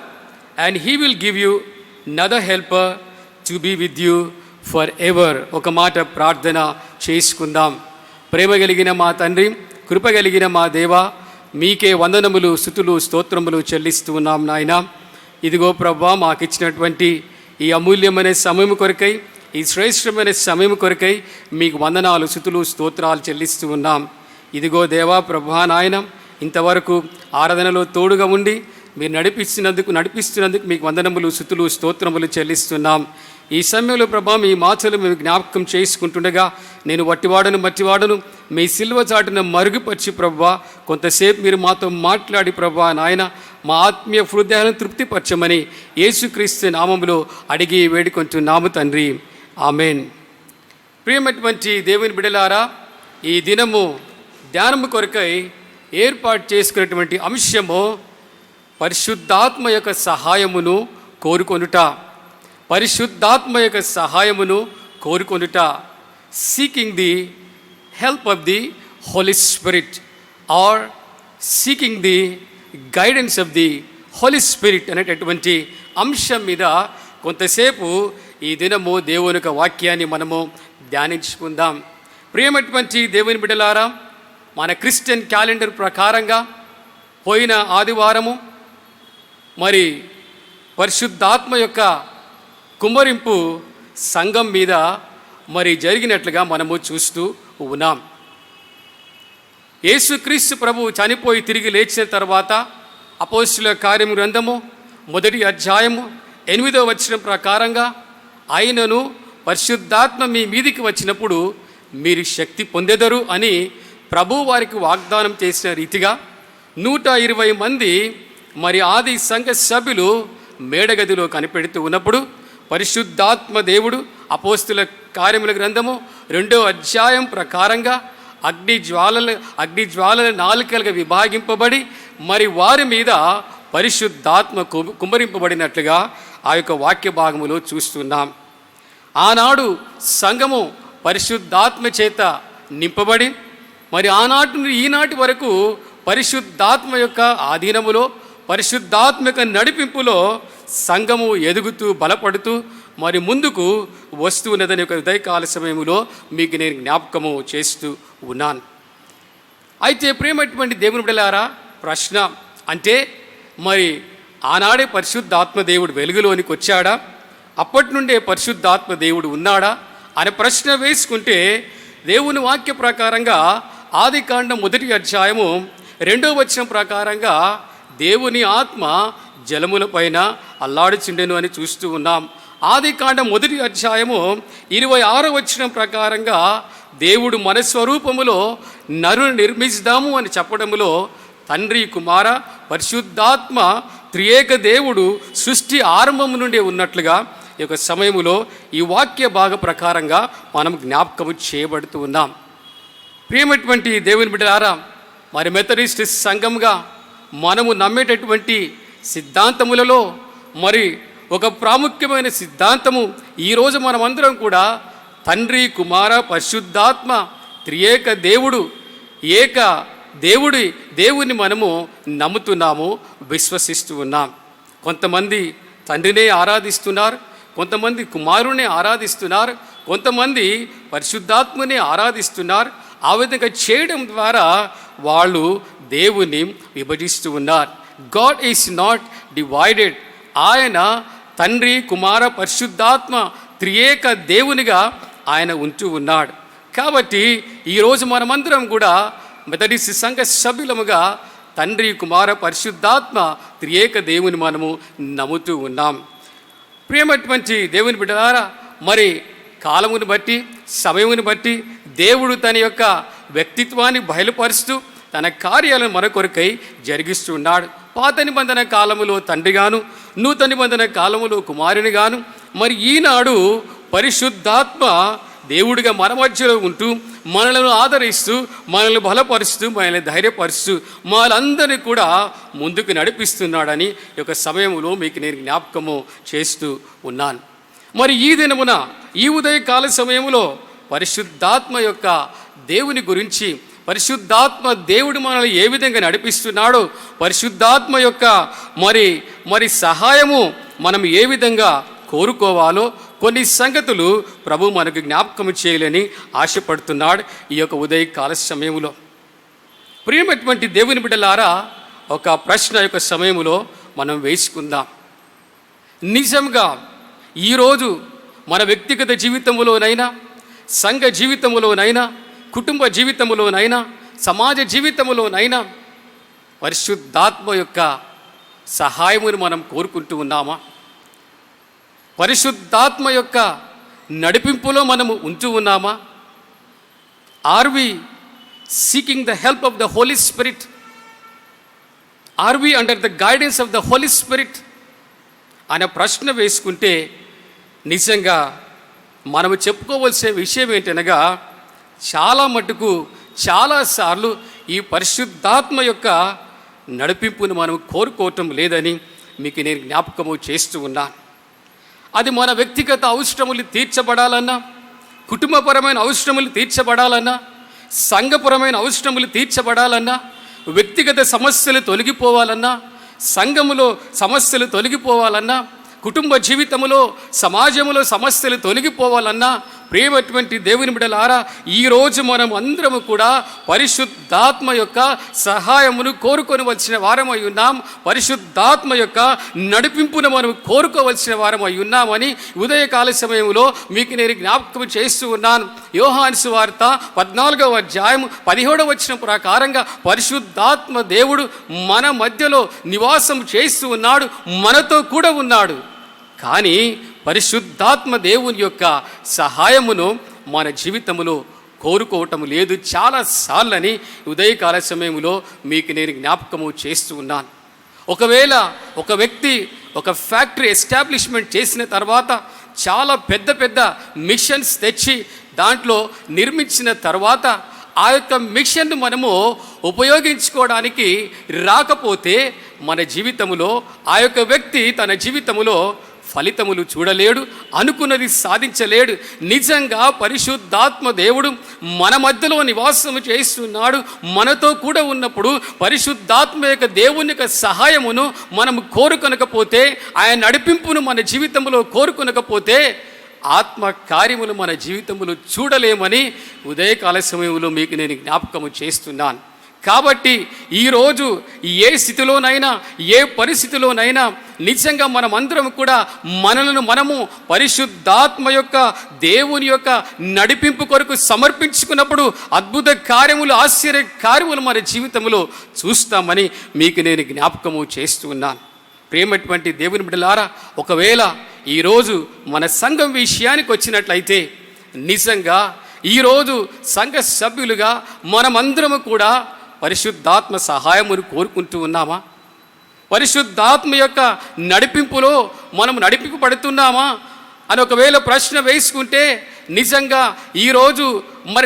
and he will give you another helper to be with you forever. ఒక మాట ప్రార్థన చేసుకుందాం. ప్రేమ కలిగిన మా తండ్రి, కృప కలిగిన మా దేవ, మీకే వందనములు స్తుతులు స్తోత్రములు చెల్లిస్తూ ఉన్నాం నాయన. ఇదిగో ప్రభా, మాకు ఇచ్చినటువంటి ఈ అమూల్యమైన సమయం కొరకై, ఈ శ్రేష్టమైన సమయం కొరకై మీకు వందనాలు స్తుతులు స్తోత్రాలు చెల్లిస్తూ ఉన్నాం. ఇదిగో దేవా ప్రభా నాయన, ఇంతవరకు ఆరాధనలో తోడుగా ఉండి మీరు నడిపిస్తున్నందుకు మీకు వందనములు స్తుతులు స్తోత్రములు చెల్లిస్తున్నాం. ఈ సమయంలో ప్రభా మీ మాటలు మేము జ్ఞాపకం చేసుకుంటుండగా నేను మట్టివాడను మీ సిల్వ చాటున మరుగుపరిచి ప్రభా కొంతసేపు మీరు మాతో మాట్లాడి ప్రభా నాయన మా ఆత్మీయ హృదయాలను తృప్తిపరచమని యేసుక్రీస్తు నామములో అడిగి వేడుకొంటున్నాము తండ్రి, ఆమెన్. ప్రియమైనటువంటి దేవుని బిడ్డలారా, ఈ దినము ధ్యానము కొరకై ఏర్పాటు చేసుకున్నటువంటి అంశము పరిశుద్ధాత్మ యొక్క సహాయమును కోరుకొనుట. పరిశుద్ధాత్మ యొక్క సహాయమును కోరుకొనుట. Seeking the help of the holy spirit or seeking the guidance of the holy spirit అనేటటువంటి అంశం మీద కొంతసేపు ఈ దినము దేవుని యొక్క వాక్యాన్ని మనము ధ్యానించుకుందాం. ప్రియమైనటువంటి దేవుని బిడ్డలారా, మన క్రిస్టియన్ క్యాలెండర్ ప్రకారంగా పోయిన ఆదివారము మరి పరిశుద్ధాత్మ యొక్క కుమ్మరింపు సంఘం మీద మరి జరిగినట్లుగా మనము చూస్తూ ఉన్నాం. యేసుక్రీస్తు ప్రభు చనిపోయి తిరిగి లేచిన తర్వాత అపోస్తుల కార్యము గ్రంథము 1వ అధ్యాయము 8వ వచనం ప్రకారంగా ఆయనను పరిశుద్ధాత్మ మీ మీదికి వచ్చినప్పుడు మీరు శక్తి పొందెదరు అని ప్రభు వారికి వాగ్దానం చేసిన రీతిగా 120 మంది మరి ఆది సంఘ సభ్యులు మేడగదిలో కనిపెడుతూ ఉన్నప్పుడు పరిశుద్ధాత్మ దేవుడు అపోస్తుల కార్యముల గ్రంథము 2వ అధ్యాయం ప్రకారంగా అగ్ని జ్వాలల నాలుకలుగా విభాగింపబడి మరి వారి మీద పరిశుద్ధాత్మ కుమ్మరింపబడినట్లుగా ఆ యొక్క వాక్య భాగములో చూస్తున్నాం. ఆనాడు సంఘము పరిశుద్ధాత్మ చేత నింపబడి మరి ఆనాటి నుండి ఈనాటి వరకు పరిశుద్ధాత్మ యొక్క ఆధీనములో పరిశుద్ధాత్మ యొక్క నడిపింపులో సంఘము ఎదుగుతూ బలపడుతూ మరి ముందుకు వస్తూ ఉన్నదని ఒక ఉదయకాల సమయంలో మీకు నేను జ్ఞాపకము చేస్తూ ఉన్నాను. అయితే ప్రేమటువంటి దేవుని బిడ్డలారా, ప్రశ్న అంటే మరి ఆనాడే పరిశుద్ధాత్మ దేవుడు వెలుగులోనికి వచ్చాడా, అప్పటి నుండే పరిశుద్ధాత్మ దేవుడు ఉన్నాడా అనే ప్రశ్న వేసుకుంటే దేవుని వాక్య ప్రకారంగా ఆదికాండం 1వ అధ్యాయము 2వ వచనం ప్రకారంగా దేవుని ఆత్మ జలముల పైన అల్లాడుచుండెను అని చూస్తూ ఉన్నాం. ఆదికాండం 1వ అధ్యాయము 26వ వచనం ప్రకారంగా దేవుడు మన స్వరూపములో నరుని నిర్మిస్తాము అని చెప్పడంలో తండ్రి, కుమార, పరిశుద్ధాత్మ త్రియేక దేవుడు సృష్టి ఆరంభం నుండి ఉన్నట్లుగా ఈ యొక్క సమయంలో ఈ వాక్య భాగ ప్రకారంగా మనం జ్ఞాపకం చేయబడుతూ ఉన్నాం. ప్రియమైనటువంటి దేవుని బిడ్డలారా, మరి మెథడిస్ట్ సంఘంగా మనము నమ్మేటటువంటి సిద్ధాంతములలో మరి ఒక ప్రాముఖ్యమైన సిద్ధాంతము ఈరోజు మనమందరం కూడా తండ్రి, కుమార, పరిశుద్ధాత్మ త్రియేక దేవుడు, ఏక దేవుని మనము నమ్ముతున్నాము, విశ్వసిస్తూ ఉన్నాం. కొంతమంది తండ్రినే ఆరాధిస్తున్నారు, కొంతమంది కుమారుని ఆరాధిస్తున్నారు, కొంతమంది పరిశుద్ధాత్మని ఆరాధిస్తున్నారు. ఆ విధంగా చేయడం ద్వారా వాళ్ళు దేవుని విభజిస్తూ ఉన్నారు. God is naught divided. ఆయన తండ్రి, కుమార, పరిశుద్ధాత్మ త్రియేక దేవునిగా ఆయన ఉంటూ ఉన్నాడు. కాబట్టి ఈరోజు మనమందరం కూడా మెథడిస్ట్ సంఘ సభ్యులముగా తండ్రి, కుమార, పరిశుద్ధాత్మ త్రియేక దేవుని మనము నమ్ముతూ ఉన్నాం. ప్రియమైనటువంటి దేవుని బిడ్డలారా, మరి కాలమును బట్టి, సమయమును బట్టి దేవుడు తన యొక్క వ్యక్తిత్వాన్ని బయలుపరుస్తూ తన కార్యాలను మన కొరకై జరిగిస్తూ ఉన్నాడు. పాత నిబంధన కాలములో తండ్రిగాను, నూతన నిబంధన కాలములో కుమారునిగాను, మరి ఈనాడు పరిశుద్ధాత్మ దేవుడిగా మన మధ్యలో ఉంటూ మనలను ఆదరిస్తూ, మనల్ని బలపరుస్తూ, మనల్ని ధైర్యపరుస్తూ వాళ్ళందరినీ కూడా ముందుకు నడిపిస్తున్నాడని ఈ యొక్క సమయంలో మీకు నేను జ్ఞాపకము చేస్తూ ఉన్నాను. మరి ఈ దినమున ఈ ఉదయకాల సమయంలో పరిశుద్ధాత్మ యొక్క దేవుని గురించి, పరిశుద్ధాత్మ దేవుడు మనల్ని ఏ విధంగా నడిపిస్తున్నాడో, పరిశుద్ధాత్మ యొక్క మరి సహాయము మనం ఏ విధంగా కోరుకోవాలో కొన్ని సంగతులు ప్రభు మనకు జ్ఞాపకం చేయాలని ఆశపడుతున్నాడు ఈ యొక్క ఉదయకాల సమయంలో. ప్రియమైనటువంటి దేవుని బిడ్డలారా, ఒక ప్రశ్న యొక్క సమయంలో మనం వేసుకుందాం. నిజంగా ఈరోజు మన వ్యక్తిగత జీవితంలోనైనా, సంఘ జీవితంలోనైనా, కుటుంబ జీవితంలోనైనా, సమాజ జీవితంలోనైనా పరిశుద్ధాత్మ యొక్క సహాయమును మనం కోరుకుంటూ ఉన్నామా? పరిశుద్ధాత్మ యొక్క నడిపింపులో మనము ఉంటూ ఉన్నామా? Are we seeking the help of the Holy spirit? Are we under the guidance of the Holy Spirit అనే ప్రశ్న వేసుకుంటే నిజంగా మనము చెప్పుకోవలసిన విషయం ఏంటనగా, చాలా మటుకు చాలాసార్లు ఈ పరిశుద్ధాత్మ యొక్క నడిపింపును మనం కోరుకోవటం లేదని మీకు నేను జ్ఞాపకము చేస్తూ ఉన్నాను. అది మన వ్యక్తిగత అవసరములు తీర్చబడాలన్నా, కుటుంబపరమైన అవసరములు తీర్చబడాలన్నా, సంఘపరమైన అవసరములు తీర్చబడాలన్నా, వ్యక్తిగత సమస్యలు తొలగిపోవాలన్నా, సంఘములో సమస్యలు తొలగిపోవాలన్నా, కుటుంబ జీవితంలో, సమాజంలో సమస్యలు తొలగిపోవాలన్నా, ప్రియమైనటువంటి దేవుని బిడ్డలారా, ఈరోజు మనం అందరము కూడా పరిశుద్ధాత్మ యొక్క సహాయమును కోరుకొని వచ్చిన వారమై ఉన్నాం. పరిశుద్ధాత్మ యొక్క నడిపింపును మనం కోరుకోవలసిన వారమై ఉన్నామని ఉదయకాల సమయంలో మీకు నేను జ్ఞాపకం చేస్తూ ఉన్నాను. యోహాను సువార్త 14వ అధ్యాయం 17వ వచనం ప్రకారంగా పరిశుద్ధాత్మ దేవుడు మన మధ్యలో నివాసం చేస్తూ ఉన్నాడు, మనతో కూడా ఉన్నాడు. కానీ పరిశుద్ధాత్మ దేవుని యొక్క సహాయమును మన జీవితంలో కోరుకోవటం లేదు చాలాసార్లని ఉదయకాల సమయంలో మీకు నేను జ్ఞాపకము చేస్తూ ఉన్నాను. ఒకవేళ ఒక వ్యక్తి ఒక ఫ్యాక్టరీ ఎస్టాబ్లిష్మెంట్ చేసిన తర్వాత చాలా పెద్ద పెద్ద మిషన్స్ తెచ్చి దాంట్లో నిర్మించిన తర్వాత ఆ యొక్క మిషన్ను మనము ఉపయోగించుకోవడానికి రాకపోతే మన జీవితంలో ఆ యొక్క వ్యక్తి తన జీవితంలో ఫలితములు చూడలేడు, అనుకున్నది సాధించలేడు. నిజంగా పరిశుద్ధాత్మ దేవుడు మన మధ్యలో నివాసము చేస్తున్నాడు, మనతో కూడా ఉన్నప్పుడు పరిశుద్ధాత్మ యొక్క దేవుని యొక్క సహాయమును మనం కోరుకొనకపోతే, ఆయన నడిపింపును మన జీవితంలో కోరుకొనకపోతే ఆత్మ కార్యములు మన జీవితంలో చూడలేమని ఉదయకాల సమయంలో మీకు నేను జ్ఞాపకము చేస్తున్నాను. కాబట్టి ఈరోజు ఏ స్థితిలోనైనా, ఏ పరిస్థితిలోనైనా నిజంగా మనమందరం కూడా మనము పరిశుద్ధాత్మ యొక్క దేవుని యొక్క నడిపింపు కొరకు సమర్పించుకున్నప్పుడు అద్భుత కార్యములు, ఆశ్చర్య కార్యములు మన జీవితంలో చూస్తామని మీకు నేను జ్ఞాపకము చేస్తున్నాను. ప్రేమటువంటి దేవుని బిడ్డలారా, ఒకవేళ ఈరోజు మన సంఘం విషయానికి వచ్చినట్లయితే నిజంగా ఈరోజు సంఘ సభ్యులుగా మనమందరము కూడా పరిశుద్ధాత్మ సహాయమును కోరుకుంటూ ఉన్నామా? పరిశుద్ధాత్మ యొక్క నడిపింపులో మనం నడిపింపబడుతున్నామా అని ఒకవేళ ప్రశ్న వేసుకుంటే నిజంగా ఈరోజు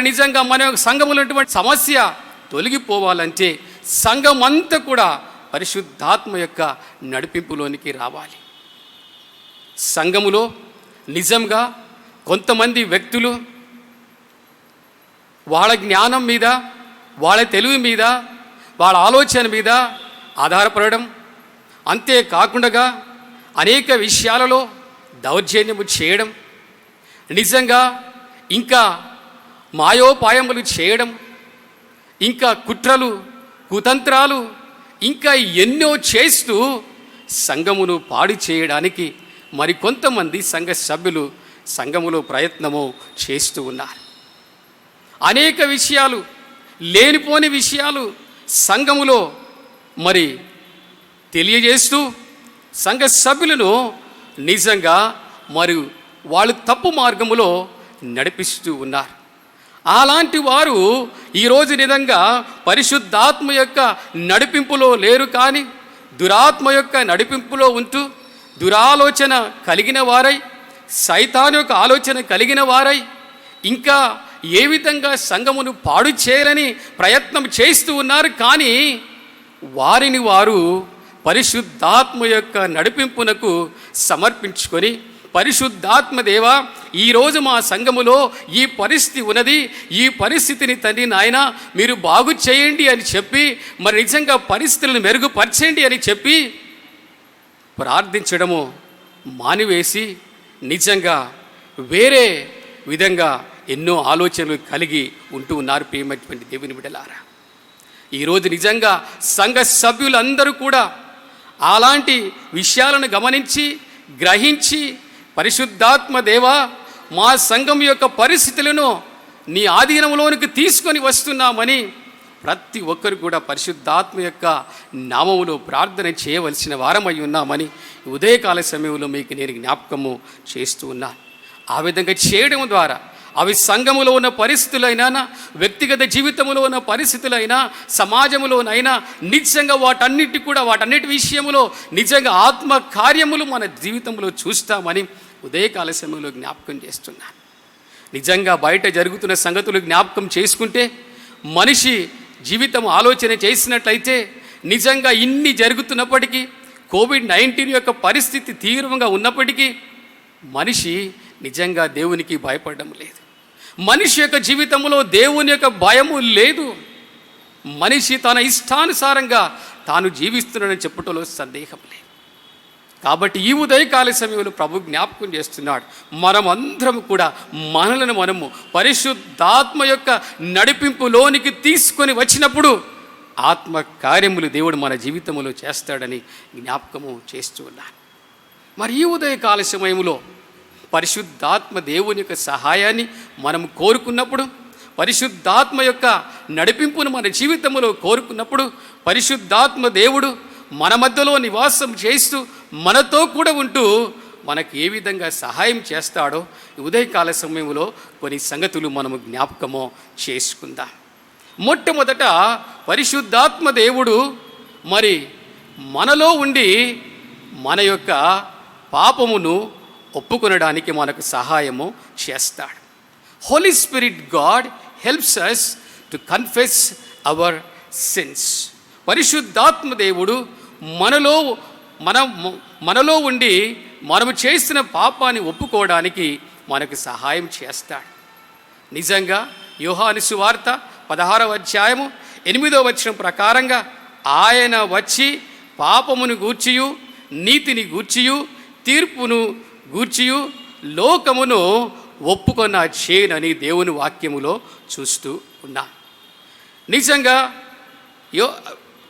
నిజంగా మన సంఘములో ఉన్నటువంటి సమస్య తొలగిపోవాలంటే సంఘం అంతా కూడా పరిశుద్ధాత్మ యొక్క నడిపింపులోనికి రావాలి. సంఘములో నిజంగా కొంతమంది వ్యక్తులు వాళ్ళ జ్ఞానం మీద, వాళ్ళ తెలివి మీద, వాళ్ళ ఆలోచన మీద ఆధారపడడం, అంతేకాకుండా అనేక విషయాలలో దౌర్జన్యము చేయడం, నిజంగా ఇంకా మాయోపాయములు చేయడం, ఇంకా కుట్రలు కుతంత్రాలు ఇంకా ఎన్నో చేస్తూ సంఘమును పాడు చేయడానికి మరికొంతమంది సంఘ సభ్యులు సంఘములో ప్రయత్నము చేస్తూ ఉన్నారు. అనేక విషయాలు, లేనిపోని విషయాలు సంఘములో తెలియజేస్తూ సంఘ సభ్యులను నిజంగా వాళ్ళు తప్పు మార్గములో నడిపిస్తూ ఉన్నారు. అలాంటి వారు ఈరోజు నిజంగా పరిశుద్ధాత్మ యొక్క నడిపింపులో లేరు, కానీ దురాత్మ యొక్క నడిపింపులో ఉంటూ దురాలోచన కలిగిన వారై, సైతాను యొక్క ఆలోచన కలిగిన వారై, ఇంకా ఏ విధంగా సంఘమును పాడు చేయాలని ప్రయత్నం చేస్తూ ఉన్నారు. కానీ వారిని వారు పరిశుద్ధాత్మ యొక్క నడిపింపునకు సమర్పించుకొని, పరిశుద్ధాత్మ దేవా, ఈరోజు మా సంఘములో ఈ పరిస్థితి ఉన్నది, ఈ పరిస్థితిని తండ్రి నాయన మీరు బాగు చేయండి అని చెప్పి, నిజంగా పరిస్థితులను మెరుగుపరచండి అని చెప్పి ప్రార్థించడము మానివేసి నిజంగా వేరే విధంగా ఎన్నో ఆలోచనలు కలిగి ఉంటూ ఉన్నారు. ప్రియమైనటువంటి దేవుని బిడ్డలారా, ఈరోజు నిజంగా సంఘ సభ్యులందరూ కూడా అలాంటి విషయాలను గమనించి గ్రహించి, పరిశుద్ధాత్మ దేవా, మా సంఘం యొక్క పరిస్థితులను నీ ఆధీనంలోనికి తీసుకొని వస్తున్నామని ప్రతి ఒక్కరు కూడా పరిశుద్ధాత్మ యొక్క నామములో ప్రార్థన చేయవలసిన వారమై ఉన్నామని ఉదయకాల సమయంలో మీకు నేను జ్ఞాపకము చేస్తూ ఉన్నాను. ఆ విధంగా చేయడం ద్వారా అవి సంఘములో ఉన్న పరిస్థితులైనా, వ్యక్తిగత జీవితంలో ఉన్న పరిస్థితులైనా, సమాజంలోనైనా నిజంగా వాటన్నిటి విషయంలో నిజంగా ఆత్మ కార్యములు మన జీవితంలో చూస్తామని ఉదయకాల సమయంలో జ్ఞాపకం చేస్తున్నాను. నిజంగా బయట జరుగుతున్న సంగతులు జ్ఞాపకం చేసుకుంటే, మనిషి జీవితం ఆలోచన చేసినట్లయితే నిజంగా ఇన్ని జరుగుతున్నప్పటికీ, కోవిడ్-19 యొక్క పరిస్థితి తీవ్రంగా ఉన్నప్పటికీ మనిషి నిజంగా దేవునికి భయపడడం లేదు. మనిషి యొక్క జీవితంలో దేవుని యొక్క భయము లేదు. మనిషి తన ఇష్టానుసారంగా తాను జీవిస్తున్నాడని చెప్పటంలో సందేహం లేదు. కాబట్టి ఈ ఉదయకాల సమయంలో ప్రభు జ్ఞాపకం చేస్తున్నాడు, మనమందరం కూడా మనము పరిశుద్ధాత్మ యొక్క నడిపింపులోనికి తీసుకొని వచ్చినప్పుడు ఆత్మ కార్యములు దేవుడు మన జీవితంలో చేస్తాడని జ్ఞాపకము చేస్తూ ఉన్నాను. ఈ ఉదయకాల సమయంలో పరిశుద్ధాత్మ దేవుని యొక్క సహాయాన్ని మనం కోరుకున్నప్పుడు, పరిశుద్ధాత్మ యొక్క నడిపింపును మన జీవితంలో కోరుకున్నప్పుడు, పరిశుద్ధాత్మ దేవుడు మన మధ్యలో నివాసం చేస్తూ మనతో కూడా ఉంటూ మనకు ఏ విధంగా సహాయం చేస్తాడో ఉదయకాల సమయంలో కొన్ని సంగతులు మనము జ్ఞాపకము చేసుకుందాం. మొట్టమొదట పరిశుద్ధాత్మ దేవుడు మనలో ఉండి మన యొక్క పాపమును ఒప్పుకొనడానికి మనకు సహాయము చేస్తాడు. Holy spirit God helps us to confess our sins. పరిశుద్ధాత్మ దేవుడు మనలో ఉండి మనము చేసిన పాపాన్ని ఒప్పుకోవడానికి మనకు సహాయం చేస్తాడు. నిజంగా యోహాను సువార్త 16వ అధ్యాయము 8వ వచనం ప్రకారంగా ఆయన వచ్చి పాపమును గూర్చియు, నీతిని గూర్చియు, తీర్పును గూర్చియు లోకమును ఒప్పుకొన్న చేయనని దేవుని వాక్యములో చూస్తూ ఉన్నా. నిజంగా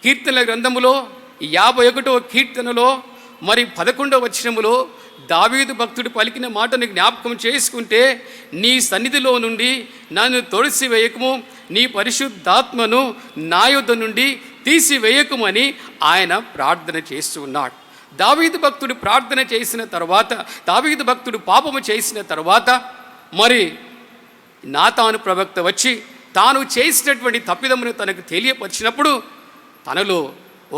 కీర్తనల గ్రంథములో 51వ కీర్తనలో 11వ వచనములో దావీదు భక్తుడు పలికిన మాటను జ్ఞాపకం చేసుకుంటే, నీ సన్నిధిలో నుండి నన్ను తొడిసివేయకము, నీ పరిశుద్ధాత్మను నా యొద్ద నుండి తీసివేయకమని ఆయన ప్రార్థన చేస్తూ ఉన్నాడు. దావీదు భక్తుడు ప్రార్థన చేసిన తర్వాత, దావీదు భక్తుడు పాపము చేసిన తర్వాత మరి నాతాను ప్రవక్త వచ్చి తాను చేసినటువంటి తప్పిదమును తనకు తెలియపరిచినప్పుడు తనలో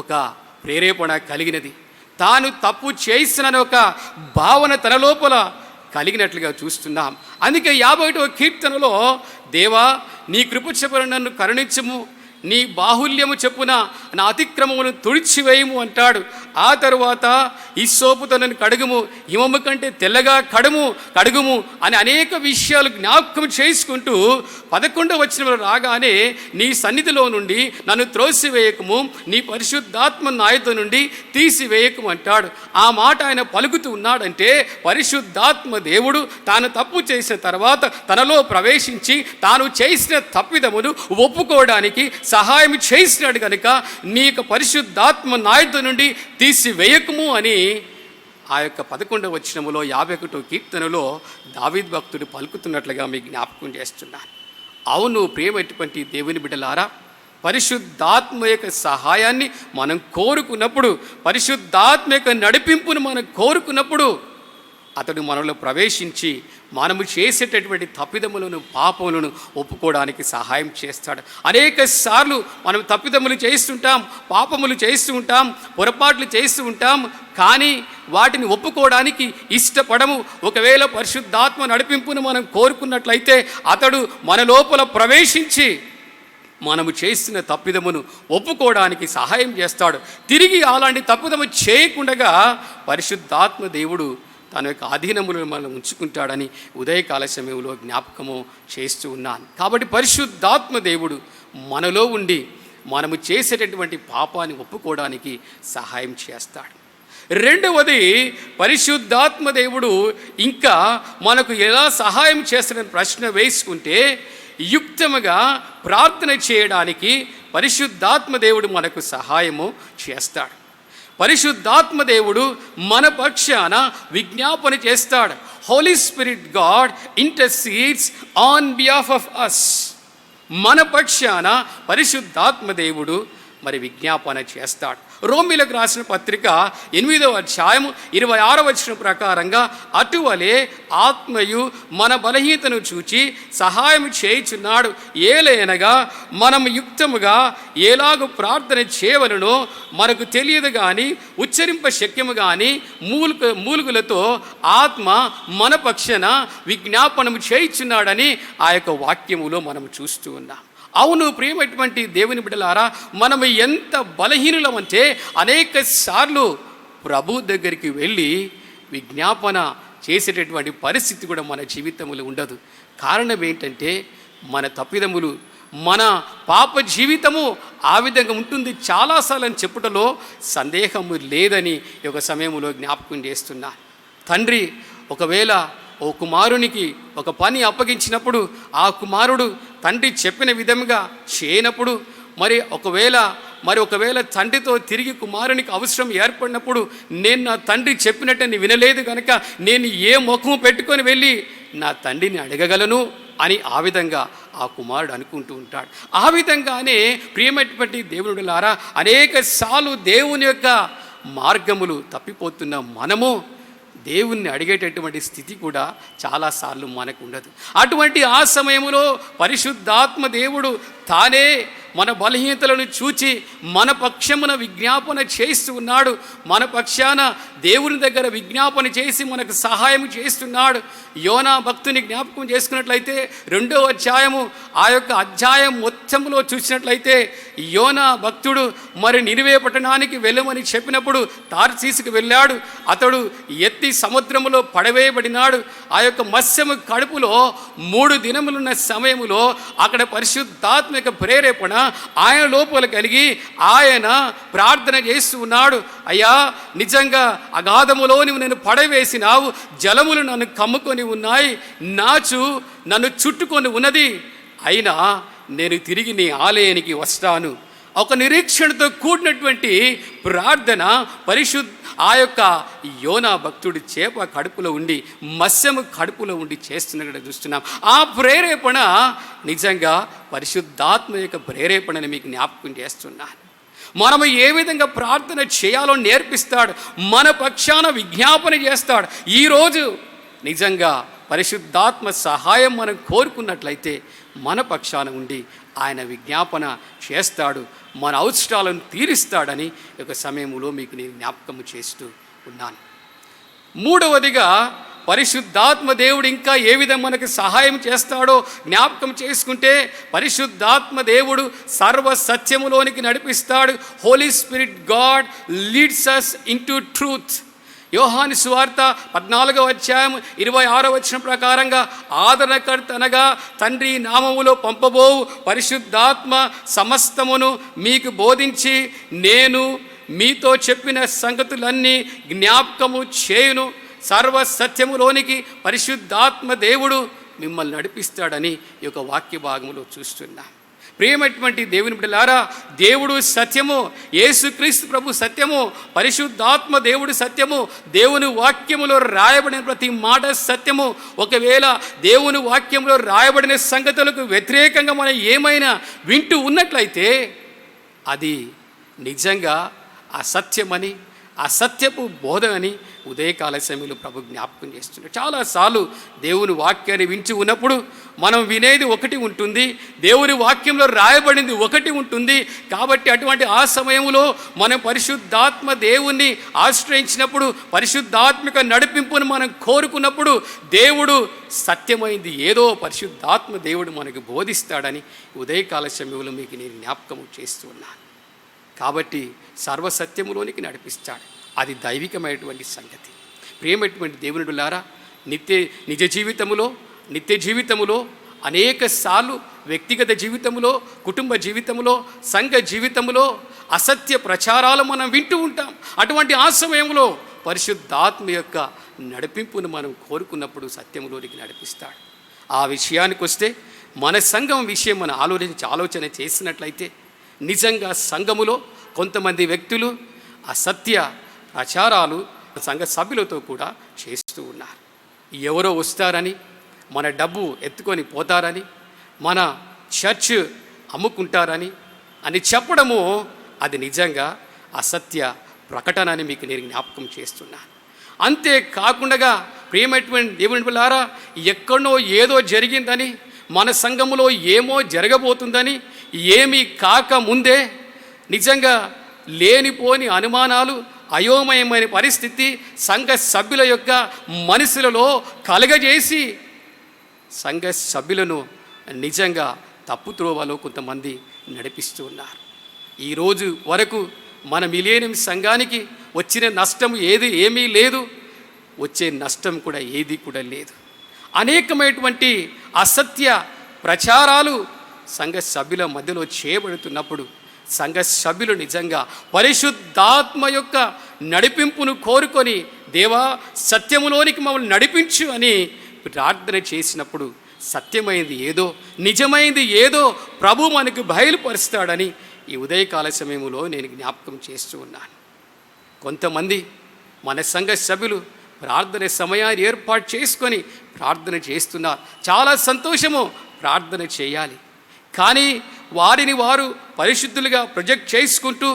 ఒక ప్రేరేపణ కలిగినది. తాను తప్పు చేసిన ఒక భావన తన లోపల కలిగినట్లుగా చూస్తున్నాం. అందుకే 51వ కీర్తనలో, దేవా నీ కృప చొప్పున నన్ను కరుణించుము, నీ బాహుల్యము చెప్పున నా అతిక్రమమును తుడిచివేయము అంటాడు. ఆ తరువాత హిస్సోపుతో నన్ను కడుగుము, హిమము కంటే తెల్లగా కడుగుము అని అనేక విషయాలు జ్ఞాపకం చేసుకుంటూ 11వ వచనంలో రాగానే, నీ సన్నిధిలో నుండి నన్ను త్రోసివేయకము, నీ పరిశుద్ధాత్మ నాయతో నుండి తీసివేయకము అంటాడు. ఆ మాట ఆయన పలుకుతూ ఉన్నాడంటే పరిశుద్ధాత్మ దేవుడు తాను తప్పు చేసిన తర్వాత తనలో ప్రవేశించి తాను చేసిన తప్పిదమును ఒప్పుకోవడానికి సహాయం చేసినాడు కనుక నీ యొక్క పరిశుద్ధాత్మ నాయతో నుండి తీసివేయకము అని ఆ యొక్క 11వ వచనములో 51వ కీర్తనలో దావీదు భక్తుడు పలుకుతున్నట్లుగా మీకు జ్ఞాపకం చేస్తున్నాను. అవును ప్రియమైనటువంటి దేవుని బిడ్డలారా, పరిశుద్ధాత్మ యొక్క సహాయాన్ని మనం కోరుకున్నప్పుడు, పరిశుద్ధాత్మ యొక్క నడిపింపును మనం కోరుకున్నప్పుడు అతడు మనలో ప్రవేశించి మనము చేసేటటువంటి తప్పిదములను పాపములను ఒప్పుకోవడానికి సహాయం చేస్తాడు. అనేక సార్లు మనం తప్పిదములు చేస్తుంటాం, పాపములు చేస్తూ ఉంటాం, పొరపాట్లు చేస్తూ ఉంటాం, కానీ వాటిని ఒప్పుకోవడానికి ఇష్టపడము. ఒకవేళ పరిశుద్ధాత్మ నడిపింపును మనం కోరుకున్నట్లయితే అతడు మన లోపల ప్రవేశించి మనము చేసిన తప్పిదమును ఒప్పుకోవడానికి సహాయం చేస్తాడు. తిరిగి అలాంటి తప్పిదము చేయకుండా పరిశుద్ధాత్మ దేవుడు తన యొక్క ఆధీనములను మనం ఉంచుకుంటాడని ఉదయకాల సమయంలో జ్ఞాపకము చేస్తూ ఉన్నాను. కాబట్టి పరిశుద్ధాత్మ దేవుడు మనలో ఉండి మనము చేసేటటువంటి పాపాన్ని ఒప్పుకోవడానికి సహాయం చేస్తాడు. రెండవది, పరిశుద్ధాత్మ దేవుడు ఇంకా మనకు ఎలా సహాయం చేస్తాడని ప్రశ్న వేసుకుంటే, యుక్తముగా ప్రార్థన చేయడానికి పరిశుద్ధాత్మ దేవుడు మనకు సహాయము చేస్తాడు. పరిశుద్ధాత్మ దేవుడు మన పక్షాన విజ్ఞాపన చేస్తాడు. Holy spirit God intercedes on behalf of us. మన పక్షాన పరిశుద్ధాత్మ దేవుడు మరి విజ్ఞాపన చేస్తాడు. రోమీలకు రాసిన పత్రిక 8వ అధ్యాయము 26వ వచనం ప్రకారంగా, అటువలే ఆత్మయు మన బలహీనతను చూచి సహాయం చేయుచున్నాడు. ఏలైనగా మనం యుక్తముగా ఎలాగూ ప్రార్థన చేయవలనో మనకు తెలియదు కానీ ఉచ్చరింప శక్యము కానీ మూలుగులతో ఆత్మ మన పక్షాన విజ్ఞాపనము చేయుచున్నాడని ఆ యొక్క వాక్యములో మనం చూస్తూ ఉన్నాం. అవును ప్రియమైనటువంటి దేవుని బిడ్డలారా, మనం ఎంత బలహీనులమంటే అనేక సార్లు ప్రభు దగ్గరికి వెళ్ళి విజ్ఞాపన చేసేటటువంటి పరిస్థితి కూడా మన జీవితంలో ఉండదు. కారణం ఏంటంటే మన తప్పిదములు, మన పాప జీవితము ఆ విధంగా ఉంటుంది. చాలాసార్లు అని చెప్పుటలో సందేహము లేదని ఒక సమయంలో జ్ఞాపకం చేస్తున్నా. తండ్రి ఒకవేళ ఓ కుమారునికి ఒక పని అప్పగించినప్పుడు ఆ కుమారుడు తండ్రి చెప్పిన విధంగా చేయనప్పుడు, ఒకవేళ తండ్రితో తిరిగి కుమారునికి అవసరం ఏర్పడినప్పుడు నేను నా తండ్రి చెప్పినట్టు వినలేదు కనుక నేను ఏ ముఖము పెట్టుకొని వెళ్ళి నా తండ్రిని అడగగలను అని ఆ విధంగా ఆ కుమారుడు అనుకుంటూ ఉంటాడు. ఆ విధంగానే ప్రియమైనటువంటి దేవునులారా, అనేక సార్లు దేవుని యొక్క మార్గములు తప్పిపోతున్న మనము దేవుణ్ణి అడిగేటటువంటి స్థితి కూడా చాలాసార్లు మనకు ఉండదు. అటువంటి ఆ సమయంలో పరిశుద్ధాత్మ దేవుడు తానే మన బలహీనతలను చూచి మన పక్షమున విజ్ఞాపన చేస్తూ ఉన్నాడు. మన పక్షాన దేవుని దగ్గర విజ్ఞాపన చేసి మనకు సహాయం చేస్తున్నాడు. యోనా భక్తుని జ్ఞాపకం చేసుకున్నట్లయితే 2వ అధ్యాయము ఆ యొక్క అధ్యాయం మొత్తంలో చూసినట్లయితే యోనా భక్తుడు మరి నినివే పట్టణానికి వెళ్ళమని చెప్పినప్పుడు తార్సీసుకు వెళ్ళాడు. అతడు ఎత్తి సముద్రములో పడవేయబడినాడు. ఆ యొక్క మత్స్యము కడుపులో 3 దినములున్న సమయములో అక్కడ పరిశుద్ధాత్మ యొక్క ప్రేరేపణ ఆయన లోపల కలిగి ఆయన ప్రార్థన చేస్తూ ఉన్నాడు. అయ్యా, నిజంగా అగాధములో నువ్వు నన్ను పడవేసినావు, జలములు నన్ను కమ్ముకొని ఉన్నాయి, నాచు నన్ను చుట్టుకొని ఉన్నది, అయినా నేను తిరిగి నీ ఆలయానికి వస్తాను. ఒక నిరీక్షణతో కూడినటువంటి ప్రార్థన ఆ యొక్క యోనా భక్తుడి చేప కడుపులో ఉండి మత్స్యము కడుపులో ఉండి చేస్తున్నట్టు చూస్తున్నాం. ఆ ప్రేరేపణ నిజంగా పరిశుద్ధాత్మ యొక్క ప్రేరేపణని మీకు జ్ఞాపకం చేస్తున్నాను. మనము ఏ విధంగా ప్రార్థన చేయాలో నేర్పిస్తాడు, మన పక్షాన విజ్ఞాపన చేస్తాడు. ఈరోజు నిజంగా పరిశుద్ధాత్మ సహాయం మనం కోరుకున్నట్లయితే మన పక్షాన ఉండి ఆయన విజ్ఞాపన చేస్తాడు, మన అవసరాలను తీరుస్తాడని ఒక సమయంలో మీకు నేను జ్ఞాపకం చేస్తూ ఉన్నాను. మూడవదిగా పరిశుద్ధాత్మ దేవుడు ఇంకా ఏ విధంగా మనకు సహాయం చేస్తాడో జ్ఞాపకం చేసుకుంటే, పరిశుద్ధాత్మ దేవుడు సర్వ సత్యములోనికి నడిపిస్తాడు. Holy spirit God leads us into truth. యోహాను సువార్త 14వ అధ్యాయం 26వ వచనం ప్రకారంగా, ఆదరణకర్త అనగా తండ్రి నామములో పంపబోవు పరిశుద్ధాత్మ సమస్తమును మీకు బోధించి నేను మీతో చెప్పిన సంగతులన్నీ జ్ఞాపకము చేయును. సర్వ సత్యములోనికి పరిశుద్ధాత్మ దేవుడు మిమ్మల్ని నడిపిస్తాడని ఈ యొక్క వాక్య భాగంలో చూస్తున్నాం. ప్రియమైనటువంటి దేవుని బిడ్డలారా, దేవుడు సత్యము, యేసుక్రీస్తు ప్రభు సత్యము, పరిశుద్ధాత్మ దేవుడు సత్యము, దేవుని వాక్యములో రాయబడిన ప్రతి మాట సత్యము. ఒకవేళ దేవుని వాక్యంలో రాయబడిన సంగతులకు వ్యతిరేకంగా మనం ఏమైనా వింటూ ఉన్నట్లయితే అది నిజంగా అసత్యమని, అసత్యపు బోధ అని ఉదయకాల సమయంలో ప్రభు జ్ఞాపకం చేస్తున్నాడు. చాలాసార్లు దేవుని వాక్యాన్ని వించి ఉన్నప్పుడు మనం వినేది ఒకటి ఉంటుంది, దేవుని వాక్యంలో రాయబడింది ఒకటి ఉంటుంది. కాబట్టి అటువంటి ఆ సమయంలో మనం పరిశుద్ధాత్మ దేవుణ్ణి ఆశ్రయించినప్పుడు, పరిశుద్ధాత్మిక నడిపింపును మనం కోరుకున్నప్పుడు, దేవుడు సత్యమైంది ఏదో పరిశుద్ధాత్మ దేవుడు మనకు బోధిస్తాడని ఉదయకాల సమయంలో మీకు నేను జ్ఞాపకం చేస్తూ ఉన్నాను. కాబట్టి సర్వసత్యములోనికి నడిపిస్తాడు, అది దైవికమైనటువంటి సంగతి. ప్రియమైనటువంటి దేవునులారా, నిజ జీవితములో అనేక సార్లు వ్యక్తిగత జీవితంలో, కుటుంబ జీవితంలో, సంఘ జీవితంలో అసత్య ప్రచారాలు మనం వింటూ ఉంటాం. అటువంటి ఆ సమయంలో పరిశుద్ధాత్మ యొక్క నడిపింపును మనం కోరుకున్నప్పుడు సత్యములోనికి నడిపిస్తాడు. ఆ విషయానికి వస్తే మన సంఘం విషయం మనం ఆలోచన చేసినట్లయితే, నిజంగా సంఘములో కొంతమంది వ్యక్తులు అసత్య ప్రచారాలు సంఘ సభ్యులతో కూడా చేస్తూ ఉన్నారు. ఎవరో వస్తారని, మన డబ్బు ఎత్తుకొని పోతారని, మన చర్చ్ అమ్ముకుంటారని అని చెప్పడము అది నిజంగా అసత్య ప్రకటన అని మీకు నేను జ్ఞాపకం చేస్తున్నాను. అంతేకాకుండా ప్రియమైనటువంటి దేవుని బిడ్డలారా, ఎక్కడో ఏదో జరిగిందని, మన సంఘములో ఏమో జరగబోతుందని, ఏమీ కాక ముందే నిజంగా లేనిపోని అనుమానాలు, అయోమయమైన పరిస్థితి సంఘ సభ్యుల యొక్క మనసులలో కలగజేసి సంఘ సభ్యులను నిజంగా తప్పుత్రోవలో కొంతమంది నడిపిస్తూ ఉన్నారు. ఈరోజు వరకు మన మిలేనియం సంఘానికి వచ్చిన నష్టం ఏమీ లేదు, వచ్చే నష్టం కూడా ఏది కూడా లేదు. అనేకమైనటువంటి అసత్య ప్రచారాలు సంఘ సభ్యుల మధ్యలో చేయబడుతున్నప్పుడు సంఘ సభ్యులు నిజంగా పరిశుద్ధాత్మ యొక్క నడిపింపును కోరుకొని, దేవా సత్యములోనికి మమ్మల్ని నడిపించు అని ప్రార్థన చేసినప్పుడు సత్యమైంది ఏదో, నిజమైంది ఏదో ప్రభు మనకు బయలుపరుస్తాడని ఈ ఉదయకాల సమయంలో నేను జ్ఞాపకం చేస్తూ ఉన్నాను. కొంతమంది మన సంఘ సభ్యులు ప్రార్థన సమయాన్ని ఏర్పాటు చేసుకొని ప్రార్థన చేస్తున్నారు. చాలా సంతోషము, ప్రార్థన చేయాలి. కానీ వారిని వారు పరిశుద్ధులుగా ప్రొజెక్ట్ చేసుకుంటూ,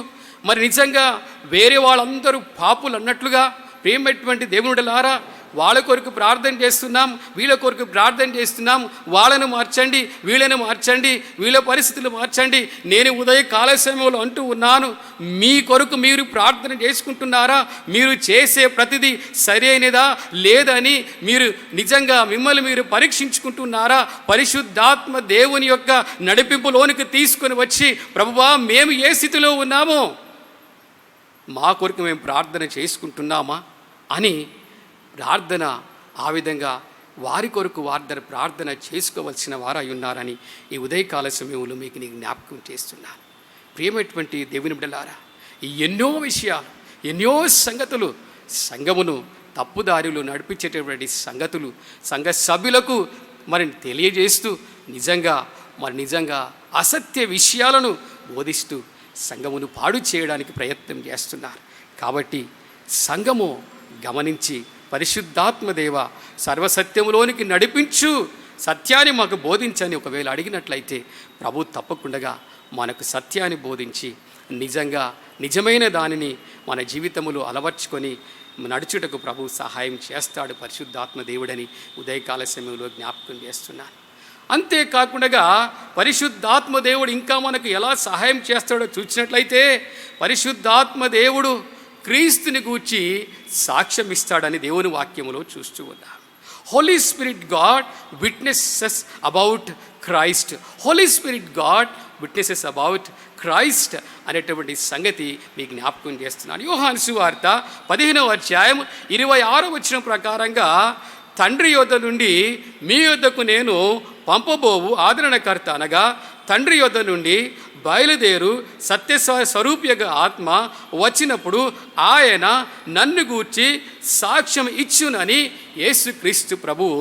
మరి నిజంగా వేరే వాళ్ళందరూ పాపులు అన్నట్లుగా, ప్రియమైనటువంటి దేవునులారా, వాళ్ళ కొరకు ప్రార్థన చేస్తున్నాం, వీళ్ళ కొరకు ప్రార్థన చేస్తున్నాం, వాళ్ళను మార్చండి, వీళ్ళను మార్చండి, వీళ్ళ పరిస్థితులు మార్చండి. నేను ఉదయ కాల సమయంలో అంటూ ఉన్నాను, మీ కొరకు మీరు ప్రార్థన చేసుకుంటున్నారా? మీరు చేసే ప్రతిదీ సరైనదా లేదని మీరు నిజంగా మిమ్మల్ని మీరు పరీక్షించుకుంటున్నారా? పరిశుద్ధాత్మ దేవుని యొక్క నడిపింపులోనికి తీసుకొని వచ్చి, ప్రభువా మేము ఏ స్థితిలో ఉన్నామో మా కొరకు మేము ప్రార్థన చేసుకుంటున్నామా అని ప్రార్థన ఆ విధంగా వారి కొరకు ప్రార్థన చేసుకోవలసిన వారై ఉన్నారని ఈ ఉదయకాల సమయంలో మీకు నేను జ్ఞాపకం చేస్తున్నాను. ప్రియమైనటువంటి దేవుని బిడ్డలారా, ఎన్నో విషయాలు, ఎన్నో సంగతులు సంఘమును తప్పుదారిలో నడిపించేటటువంటి సంగతులు సంఘ సభ్యులకు మరి తెలియజేస్తూ నిజంగా అసత్య విషయాలను బోధిస్తూ సంఘమును పాడు చేయడానికి ప్రయత్నం చేస్తున్నారు. కాబట్టి సంఘము గమనించి, పరిశుద్ధాత్మ దేవ సర్వసత్యములోనికి నడిపించు సత్యాన్ని మాకు బోధించని ఒకవేళ అడిగినట్లయితే ప్రభు తప్పకుండా మనకు సత్యాన్ని బోధించి నిజంగా నిజమైన దానిని మన జీవితంలో అలవర్చుకొని నడుచుటకు ప్రభు సహాయం చేస్తాడు పరిశుద్ధాత్మ దేవుడని ఉదయకాల సమయంలో జ్ఞాపకం చేస్తున్నాను. అంతేకాకుండా పరిశుద్ధాత్మ దేవుడు ఇంకా మనకు ఎలా సహాయం చేస్తాడో చూసినట్లయితే పరిశుద్ధాత్మ దేవుడు క్రీస్తుని గూర్చి సాక్ష్యం ఇస్తాడని దేవుని వాక్యములో చూస్తూ ఉన్నాం. Holy spirit God witnesses about Christ. Holy spirit God witnesses about Christ అనేటువంటి సంగతి మీకు జ్ఞాపకం చేస్తున్నాను. యోహాను సువార్త 15వ అధ్యాయం 26వ వచనం ప్రకారంగా తండ్రి యొద్ద నుండి మీ యొద్దకు నేను పంపబోవు ఆదరణకర్త అనగా తండ్రి యొద్ద నుండి బయలుదేరు సత్య స్వరూపియగా ఆత్మ వచ్చినప్పుడు ఆయన నన్ను గూర్చి సాక్ష్యం ఇచ్చునని యేసుక్రీస్తు ప్రభువు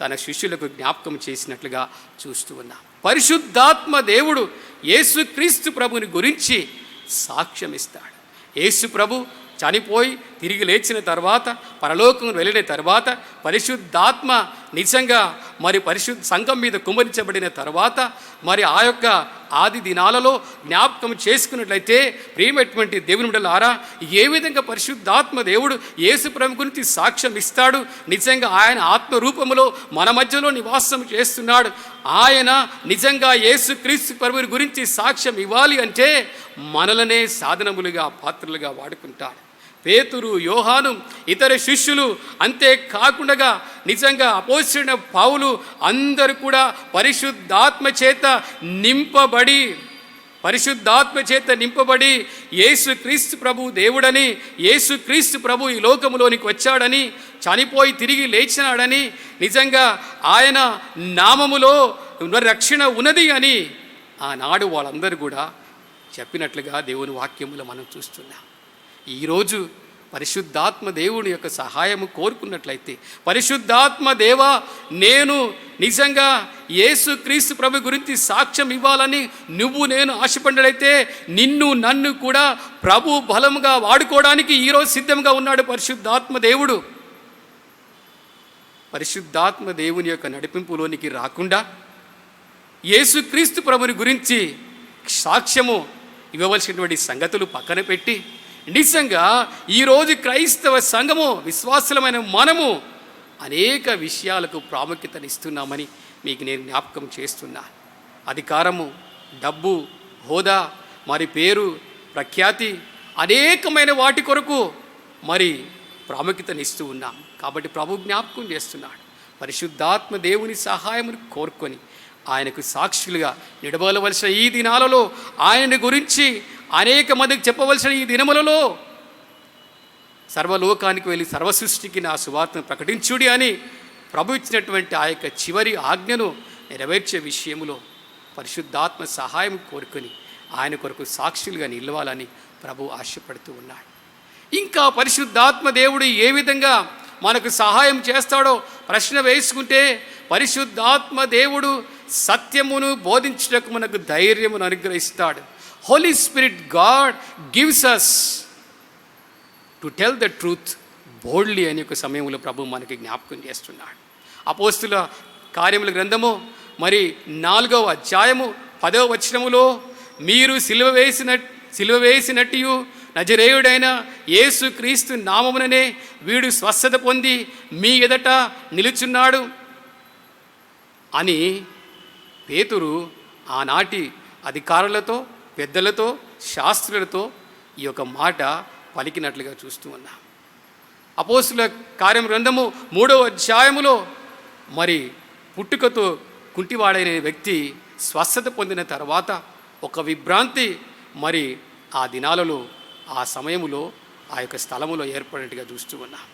తన శిష్యులకు జ్ఞాపకం చేసినట్లుగా చూస్తూ ఉన్నాం. పరిశుద్ధాత్మ దేవుడు యేసుక్రీస్తు ప్రభుని గురించి సాక్ష్యం ఇస్తాడు. యేసు ప్రభు చనిపోయి తిరిగి లేచిన తర్వాత పరలోకం వెళ్ళిన తర్వాత పరిశుద్ధాత్మ నిజంగా మరి సంఘం మీద కుమ్మరించబడిన తర్వాత మరి ఆ యొక్క ఆది దినాలలో జ్ఞాపకం చేసుకున్నట్లయితే ప్రియమైనటువంటి దేవుని బిడ్డలారా ఏ విధంగా పరిశుద్ధాత్మ దేవుడు యేసు ప్రభు గురించి సాక్ష్యం ఇస్తాడు. నిజంగా ఆయన ఆత్మరూపములో మన మధ్యలో నివాసం చేస్తున్నాడు. ఆయన నిజంగా యేసుక్రీస్తు ప్రభుని గురించి సాక్ష్యం ఇవ్వాలి అంటే మనలనే సాధనములుగా పాత్రలుగా వాడుకుంటాడు. పేతురు, యోహాను, ఇతర శిష్యులు, అంతేకాకుండా నిజంగా అపోస్తలుడైన పౌలు అందరూ కూడా పరిశుద్ధాత్మ చేత నింపబడి యేసుక్రీస్తు ప్రభు దేవుడని, యేసుక్రీస్తు ప్రభు ఈ లోకములోనికి వచ్చాడని, చనిపోయి తిరిగి లేచినాడని, నిజంగా ఆయన నామములో రక్షణ ఉన్నది అని ఆనాడు వాళ్ళందరూ కూడా చెప్పినట్లుగా దేవుని వాక్యములో మనం చూస్తున్నాం. ఈరోజు పరిశుద్ధాత్మ దేవుని యొక్క సహాయము కోరుకున్నట్లయితే పరిశుద్ధాత్మ దేవా నేను నిజంగా యేసుక్రీస్తు ప్రభు గురించి సాక్ష్యం ఇవ్వాలని నేను ఆశపడినట్లయితే నిన్ను నన్ను కూడా ప్రభు బలముగా వాడుకోవడానికి ఈరోజు సిద్ధంగా ఉన్నాడు పరిశుద్ధాత్మ దేవుడు. పరిశుద్ధాత్మ దేవుని యొక్క నడిపింపులోనికి రాకుండా యేసుక్రీస్తు ప్రభుని గురించి సాక్ష్యము ఇవ్వవలసినటువంటి సంగతులు పక్కన పెట్టి నిజంగా ఈరోజు క్రైస్తవ సంఘము విశ్వాసులమైన మనము అనేక విషయాలకు ప్రాముఖ్యతనిస్తున్నామని మీకు నేను జ్ఞాపకం చేస్తున్నాను. అధికారము, డబ్బు, హోదా, మరి పేరు, ప్రఖ్యాతి అనేకమైన వాటి కొరకు మరి ప్రాముఖ్యతనిస్తూ ఉన్నాం. కాబట్టి ప్రభు జ్ఞాపకం చేస్తున్నాడు. పరిశుద్ధాత్మ దేవుని సహాయమును కోరుకొని ఆయనకు సాక్షులుగా నిలబడవలసిన ఈ దినాలలో ఆయన గురించి అనేక మందికి చెప్పవలసిన ఈ దినములలో సర్వలోకానికి వెళ్ళి సర్వసృష్టికి నా సువార్తను ప్రకటించుడి అని ప్రభు ఇచ్చినటువంటి ఆ యొక్క చివరి ఆజ్ఞను నెరవేర్చే విషయంలో పరిశుద్ధాత్మ సహాయం కోరుకొని ఆయన కొరకు సాక్షులుగా నిలవాలని ప్రభు ఆశపడుతూ ఉన్నాడు. ఇంకా పరిశుద్ధాత్మ దేవుడు ఏ విధంగా మనకు సహాయం చేస్తాడో ప్రశ్న వేసుకుంటే పరిశుద్ధాత్మ దేవుడు సత్యమును బోధించుటకు మనకు ధైర్యమును అనుగ్రహిస్తాడు. Holy spirit God gives us to tell the truth boldly అనే ఒక సమయంలో ప్రభు మనకి జ్ఞాపకం చేస్తున్నాడు. అపోస్తుల కార్యముల గ్రంథము మరి 4వ అధ్యాయము 10వ వచనములో మీరు సిలువ వేసినట్టు నజరేయుడైన యేసుక్రీస్తు నామముననే వీడు స్వస్థత పొంది మీ ఎదుట నిలుచున్నాడు అని పేతురు ఆనాటి అధికారులతో, పెద్దలతో, శాస్త్రులతో ఈ యొక్క మాట పలికినట్లుగా చూస్తూ ఉన్నాం. అపోస్తుల కార్యం గ్రంథము 3వ అధ్యాయములో మరి పుట్టుకతో కుంటివాడైన వ్యక్తి స్వస్థత పొందిన తర్వాత ఒక విభ్రాంతి మరి ఆ దినాలలో ఆ సమయములో ఆ యొక్క స్థలములో ఏర్పడినట్టుగా చూస్తూ ఉన్నాం.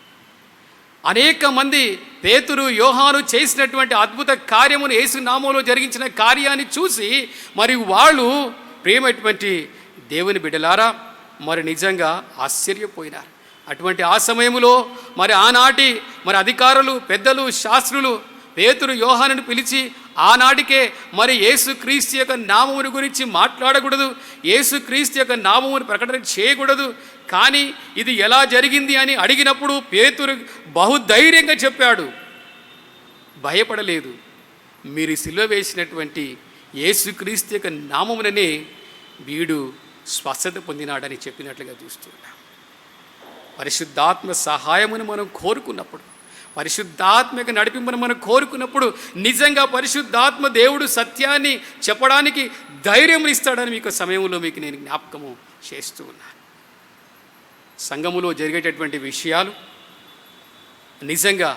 అనేక మంది పేతురు, యోహాను చేసినటువంటి అద్భుత కార్యమును యేసు నామములో జరిగించిన కార్యాన్ని చూసి మరి వాళ్ళు ప్రేమైనటువంటి దేవుని బిడ్డలారా మరి నిజంగా ఆశ్చర్యపోయినారు. అటువంటి ఆ సమయంలో మరి ఆనాటి మరి అధికారులు, పెద్దలు, శాస్త్రులు పేతురు, యోహానును పిలిచి ఆనాటికే మరి యేసుక్రీస్తు యొక్క నామమును గురించి మాట్లాడకూడదు, యేసుక్రీస్తు యొక్క నామమును ప్రకటన చేయకూడదు, కానీ ఇది ఎలా జరిగింది అని అడిగినప్పుడు పేతురు బహుధైర్యంగా చెప్పాడు, భయపడలేదు. మీరు సిలువ వేసినటువంటి యేసుక్రీస్తు యొక్క నామముననే వీడు స్వస్థత పొందినాడని చెప్పినట్లుగా చూస్తున్నాం. పరిశుద్ధాత్మ సహాయమును మనం కోరుకున్నప్పుడు, పరిశుద్ధాత్మక నడిపింపును మనం కోరుకున్నప్పుడు నిజంగా పరిశుద్ధాత్మ దేవుడు సత్యాన్ని చెప్పడానికి ధైర్యం ఇస్తాడని మీకు సమయంలో మీకు నేను జ్ఞాపకము చేస్తూ ఉన్నాను. సంఘములో జరిగేటటువంటి విషయాలు నిజంగా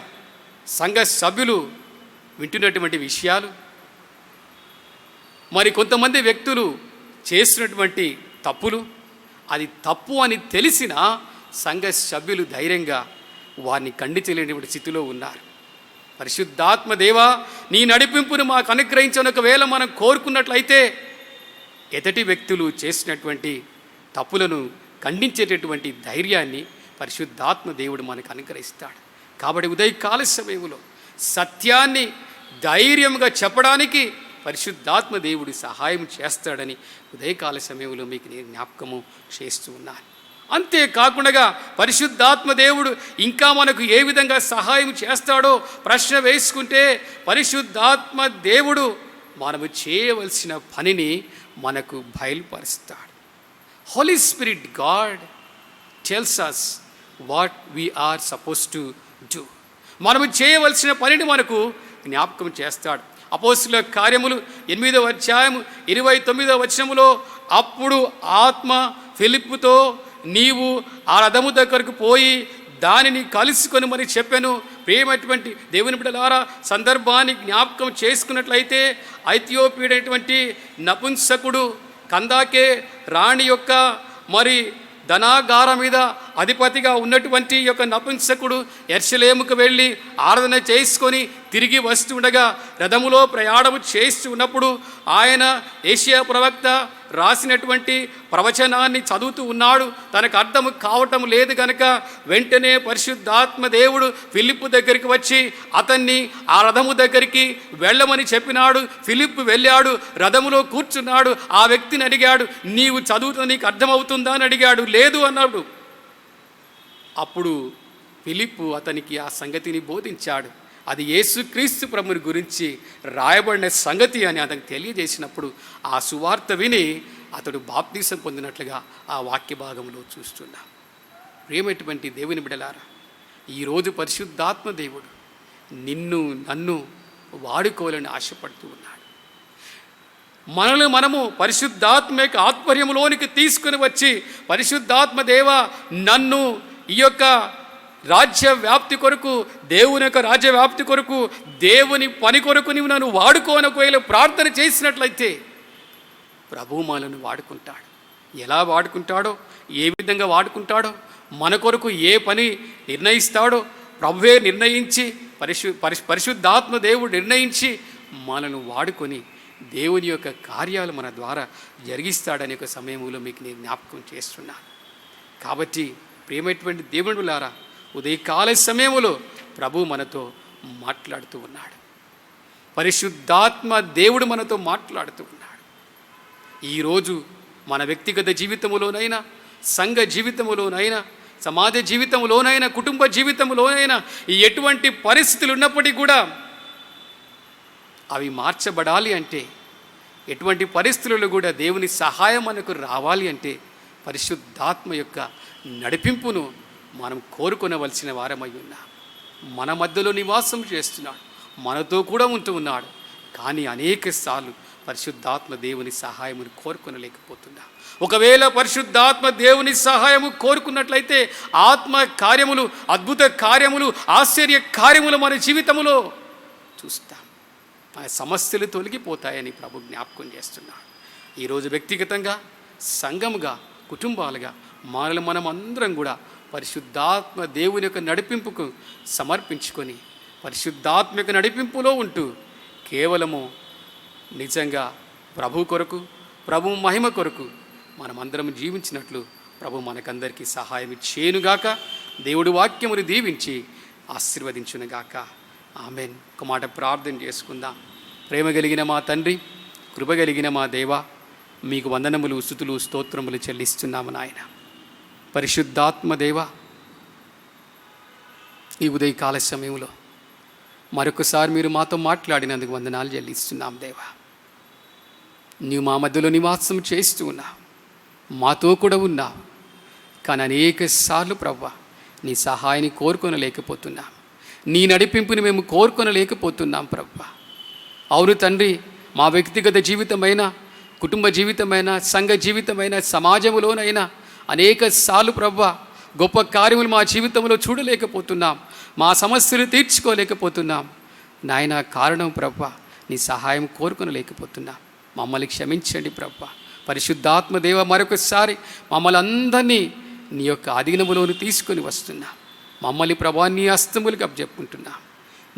సంఘ సభ్యులు వింటున్నటువంటి విషయాలు, మరి కొంతమంది వ్యక్తులు చేస్తున్నటువంటి తప్పులు, అది తప్పు అని తెలిసిన సంఘ సభ్యులు ధైర్యంగా వారిని ఖండించలేనటువంటి స్థితిలో ఉన్నారు. పరిశుద్ధాత్మ దేవా, నీ నడిపింపును మాకు అనుగ్రహించని ఒకవేళ మనం కోరుకున్నట్లయితే ఎదుటి వ్యక్తులు చేసినటువంటి తప్పులను ఖండించేటటువంటి ధైర్యాన్ని పరిశుద్ధాత్మ దేవుడు మనకు అనుగ్రహిస్తాడు. కాబట్టి ఉదయకాల సమయంలో సత్యాన్ని ధైర్యంగా చెప్పడానికి పరిశుద్ధాత్మ దేవుడు సహాయం చేస్తాడని ఉదయకాల సమయంలో మీకు నేను జ్ఞాపకము చేస్తూ ఉన్నాను. అంతేకాకుండా పరిశుద్ధాత్మ దేవుడు ఇంకా మనకు ఏ విధంగా సహాయం చేస్తాడో ప్రశ్న వేసుకుంటే, పరిశుద్ధాత్మ దేవుడు మనము చేయవలసిన పనిని మనకు బయలుపరుస్తాడు. Holy spirit god tells us what we are suppose to do. మనము చేయవలసిన పనిని మనకు జ్ఞాపకం చేస్తాడు. అపోస్తుల కార్యములు 8వ అధ్యాయము 29వ వచనములో, అప్పుడు ఆత్మ ఫిలిప్పుతో నీవు ఆ రథము దగ్గరకు పోయి దానిని కలుసుకొని మరి చెప్పాను. ప్రేమటువంటి దేవుని బిడ్డలారా, సందర్భాన్ని జ్ఞాపకం చేసుకున్నట్లయితే ఐథియోపియటువంటి నపుంసకుడు కందాకే రాణి యొక్క మరి ధనాగారం మీద అధిపతిగా ఉన్నటువంటి యొక్క నపుంసకుడు యెరూషలేముకు వెళ్ళి ఆరాధన చేసుకొని తిరిగి వస్తుండగా రథములో ప్రయాణము చేస్తూ ఉన్నప్పుడు ఆయన ఏషియా ప్రవక్త రాసినటువంటి ప్రవచనాన్ని చదువుతూ ఉన్నాడు. తనకు అర్థం కావటం లేదు కనుక వెంటనే పరిశుద్ధాత్మ దేవుడు ఫిలిప్పు దగ్గరికి వచ్చి అతన్ని ఆ రథము దగ్గరికి వెళ్ళమని చెప్పినాడు. ఫిలిప్పు వెళ్ళాడు, రథములో కూర్చున్నాడు. ఆ వ్యక్తిని అడిగాడు, నీవు చదువుతున్న నీకు అర్థమవుతుందా అని అడిగాడు. లేదు అన్నాడు. అప్పుడు ఫిలిప్పు అతనికి ఆ సంగతిని బోధించాడు. అది యేసుక్రీస్తు ప్రభుని గురించి రాయబడిన సంగతి అని అతనికి తెలియజేసినప్పుడు ఆ సువార్త విని అతడు బాప్తీసం పొందినట్లుగా ఆ వాక్య భాగంలో చూస్తున్నాం. ప్రేమటువంటి దేవుని బిడ్డలారా, ఈరోజు పరిశుద్ధాత్మ దేవుడు నిన్ను నన్ను వాడుకోవాలని ఆశపడుతూ ఉన్నాడు. మనల్ని మనము పరిశుద్ధాత్మ యొక్క ఆత్మర్యంలోనికి తీసుకుని వచ్చి, పరిశుద్ధాత్మ దేవా నన్ను ఈ యొక్క రాజ్య వ్యాప్తి కొరకు, దేవుని యొక్క రాజ్య వ్యాప్తి కొరకు, దేవుని పని కొరకు నీవు నన్ను వాడుకోనకోయలు ప్రార్థన చేసినట్లయితే ప్రభువు మనల్ని వాడుకుంటాడు. ఎలా వాడుకుంటాడో, ఏ విధంగా వాడుకుంటాడో, మన కొరకు ఏ పని నిర్ణయిస్తాడో ప్రభువే నిర్ణయించి, పరిశుద్ధాత్మ దేవుడు నిర్ణయించి మనల్ని వాడుకొని దేవుని యొక్క కార్యాలు మన ద్వారా జరిగిస్తాడనే ఒక సమయంలో మీకు నేను జ్ఞాపకం చేస్తున్నాను. కాబట్టి ప్రేమైనటువంటి దేవుడులారా, ఉదయకాల సమయంలో ప్రభు మనతో మాట్లాడుతూ ఉన్నాడు. పరిశుద్ధాత్మ దేవుడు మనతో మాట్లాడుతూ ఉన్నాడు. ఈరోజు మన వ్యక్తిగత జీవితంలోనైనా, సంఘ జీవితంలోనైనా, సమాజ జీవితంలోనైనా, కుటుంబ జీవితంలోనైనా ఎటువంటి పరిస్థితులు ఉన్నప్పటికీ కూడా అవి మార్చబడాలి అంటే, ఎటువంటి పరిస్థితులలో కూడా దేవుని సహాయం మనకు రావాలి అంటే పరిశుద్ధాత్మ యొక్క నడిపింపును మనం కోరుకొనవలసిన వారమై ఉన్నాం. మన మధ్యలో నివాసం చేస్తున్నాడు, మనతో కూడా ఉంటూ ఉన్నాడు. కానీ అనేక సార్లు పరిశుద్ధాత్మ దేవుని సహాయమును కోరుకొనలేకపోతున్నాం. ఒకవేళ పరిశుద్ధాత్మ దేవుని సహాయము కోరుకున్నట్లయితే ఆత్మ కార్యములు, అద్భుత కార్యములు, ఆశ్చర్య కార్యములు మన జీవితంలో చూస్తాం. ఆ సమస్యలు తొలగిపోతాయని ప్రభు జ్ఞాపకం చేస్తున్నాడు. ఈరోజు వ్యక్తిగతంగా, సంఘముగా, కుటుంబాలుగా మనం అందరం కూడా పరిశుద్ధాత్మ దేవుని యొక్క నడిపింపుకు సమర్పించుకొని పరిశుద్ధాత్మ యొక్క నడిపింపులో ఉంటూ కేవలము నిజంగా ప్రభు కొరకు, ప్రభు మహిమ కొరకు మనమందరం జీవించినట్లు ప్రభు మనకందరికీ సహాయం చేయనుగాక. దేవుడి వాక్యమును దీవించి ఆశీర్వదించునుగాక. ఆమెన్. ఒక మాట ప్రార్థన చేసుకుందాం. ప్రేమ కలిగిన మా తండ్రి, కృప కలిగిన మా దేవా, మీకు వందనములు, స్తుతులు, స్తోత్రములు చెల్లిస్తున్నాము నాయన. పరిశుద్ధాత్మ దేవా, ఈ ఉదయకాల సమయంలో మరొకసారి మీరు మాతో మాట్లాడినందుకు వందనాలు చెల్లిస్తున్నాం దేవా. నీవు మా మధ్యలో నివాసం చేస్తూ ఉన్నావు, మాతో కూడా ఉన్నావు. కానీ అనేక సార్లు ప్రభువా నీ సహాయాన్ని కోరుకొనలేకపోతున్నాం, నీ నడిపింపుని మేము కోరుకొనలేకపోతున్నాం ప్రభువా. అవును తండ్రి, మా వ్యక్తిగత జీవితమైన, కుటుంబ జీవితమైన, సంఘ జీవితమైన, సమాజంలోనైనా అనేక సార్లు ప్రభువా గొప్ప కార్యములు మా జీవితంలో చూడలేకపోతున్నాం, మా సమస్యలు తీర్చుకోలేకపోతున్నాం. నాయన కారణం ప్రభువా నీ సహాయం కోరుకొనలేకపోతున్నాం. మమ్మల్ని క్షమించండి ప్రభువా. పరిశుద్ధాత్మ దేవ, మరొకసారి మమ్మల్ని అందరినీ నీ యొక్క అధీనములోని తీసుకొని వస్తున్నా. మమ్మల్ని ప్రభువా నీ హస్తములకు అప్పచెప్పుకుంటున్నాం.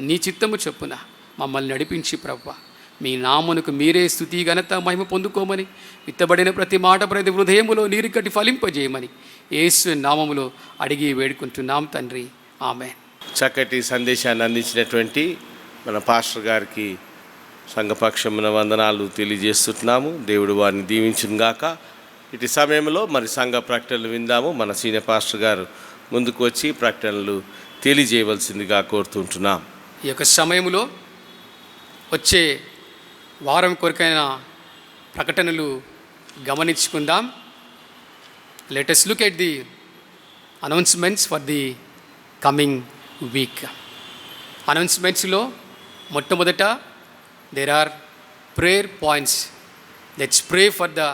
నీ చిత్తము చొప్పున మమ్మల్ని నడిపించి ప్రభువా మీ నామమునకు మీరే స్తుతి ఘనత మహిమ పొందుకోమని, విత్తబడిన ప్రతి మాట ప్రతి హృదయములో నీరు కట్టి ఫలింపజేయమని యేసు నామములో అడిగి వేడుకుంటున్నాం తండ్రి, ఆమేన్. చక్కటి సందేశాన్ని అందించినటువంటి మన పాస్టర్ గారికి సంఘపక్షమున వందనాలు తెలియజేస్తున్నాము. దేవుడు వారిని దీవించును గాక. ఇటు సమయంలో మరి సంఘ ప్రకటనలు విందాము. మన సీనియర్ పాస్టర్ గారు ముందుకు వచ్చి ప్రకటనలు తెలియజేయవలసిందిగా కోరుతుంటున్నాం. ఈ యొక్క సమయంలో వచ్చే వారం కొరకైన ప్రకటనలు గమనించుకుందాం. Let us look at the announcements for the coming week. అనౌన్స్మెంట్స్లో మొట్టమొదట there are prayer points. Let's pray for the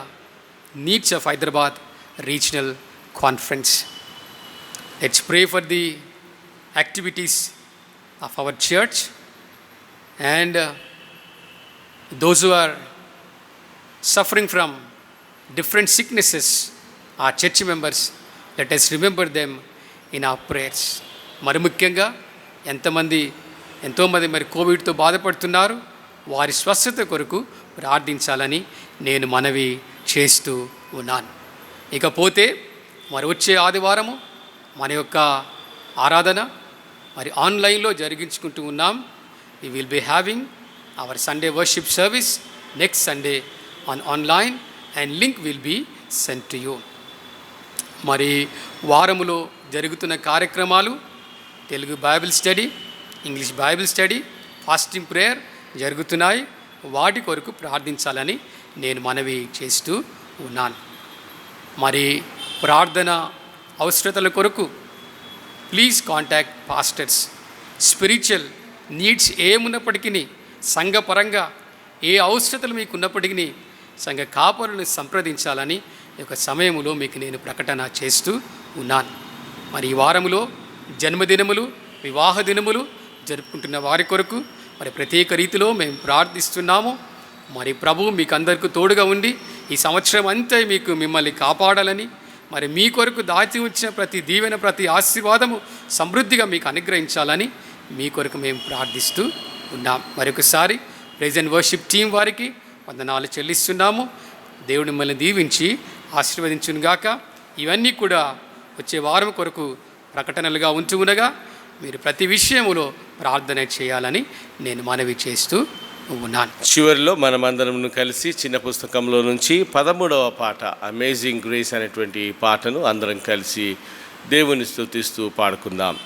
needs of Hyderabad Regional Conference. Let's pray for the activities of our church and those who are suffering from different sicknesses, our church members, let us remember them in our prayers. మరి ముఖ్యంగా ఎంతోమంది మరి కోవిడ్తో బాధపడుతున్నారు, వారి స్వస్థత కొరకు ప్రార్థించాలని నేను మనవి చేస్తూ ఉన్నాను. ఇకపోతే మరి వచ్చే ఆదివారము మన యొక్క ఆరాధన మరి ఆన్లైన్లో జరిగించుకుంటూ ఉన్నాం. We will be having our Sunday worship service next Sunday on online and link will be sent to you. మరి వారములో జరుగుతున్న కార్యక్రమాలు Telugu Bible study, English Bible study, fasting prayer జరుగుతున్నాయి. వాటి కొరకు ప్రార్థించాలని నేను మనవి చేస్తూ ఉన్నాను. మరి ప్రార్థన అవసరతల కొరకు please contact pastors. Spiritual needs ఏమున్నప్పటికీ, సంఘపరంగా ఏ అవసరతలు మీకు ఉన్నప్పటికీ సంఘ కాపరులను సంప్రదించాలని ఈ యొక్క సమయంలో మీకు నేను ప్రకటన చేస్తూ ఉన్నాను. మరి ఈ వారములో జన్మదినములు, వివాహ దినములు జరుపుకుంటున్న వారి కొరకు మరి ప్రత్యేక రీతిలో మేము ప్రార్థిస్తున్నాము. మరి ప్రభువు మీకు అందరికీ తోడుగా ఉండి ఈ సంవత్సరం అంతా మిమ్మల్ని కాపాడాలని, మరి మీ కొరకు దాచి ఉంచిన ప్రతి దీవెన, ప్రతి ఆశీర్వాదము సమృద్ధిగా మీకు అనుగ్రహించాలని మీ కొరకు మేము ప్రార్థిస్తూ ఉన్నాం. మరొకసారి ప్రైజ్ అండ్ వర్షిప్ టీం వారికి వందనాలు చెల్లిస్తున్నాము. దేవుడు మిమ్మల్ని దీవించి ఆశీర్వదించునుగాక. ఇవన్నీ కూడా వచ్చే వారం కొరకు ప్రకటనలుగా ఉంటూ ఉండగా మీరు ప్రతి విషయములో ప్రార్థన చేయాలని నేను మనవి చేస్తూ ఉన్నాను. చివరిలో మనమందరం కలిసి చిన్న పుస్తకంలో నుంచి 13వ పాట అమేజింగ్ గ్రేస్ అనేటువంటి పాటను అందరం కలిసి దేవుని స్తుతిస్తూ పాడుకుందాం.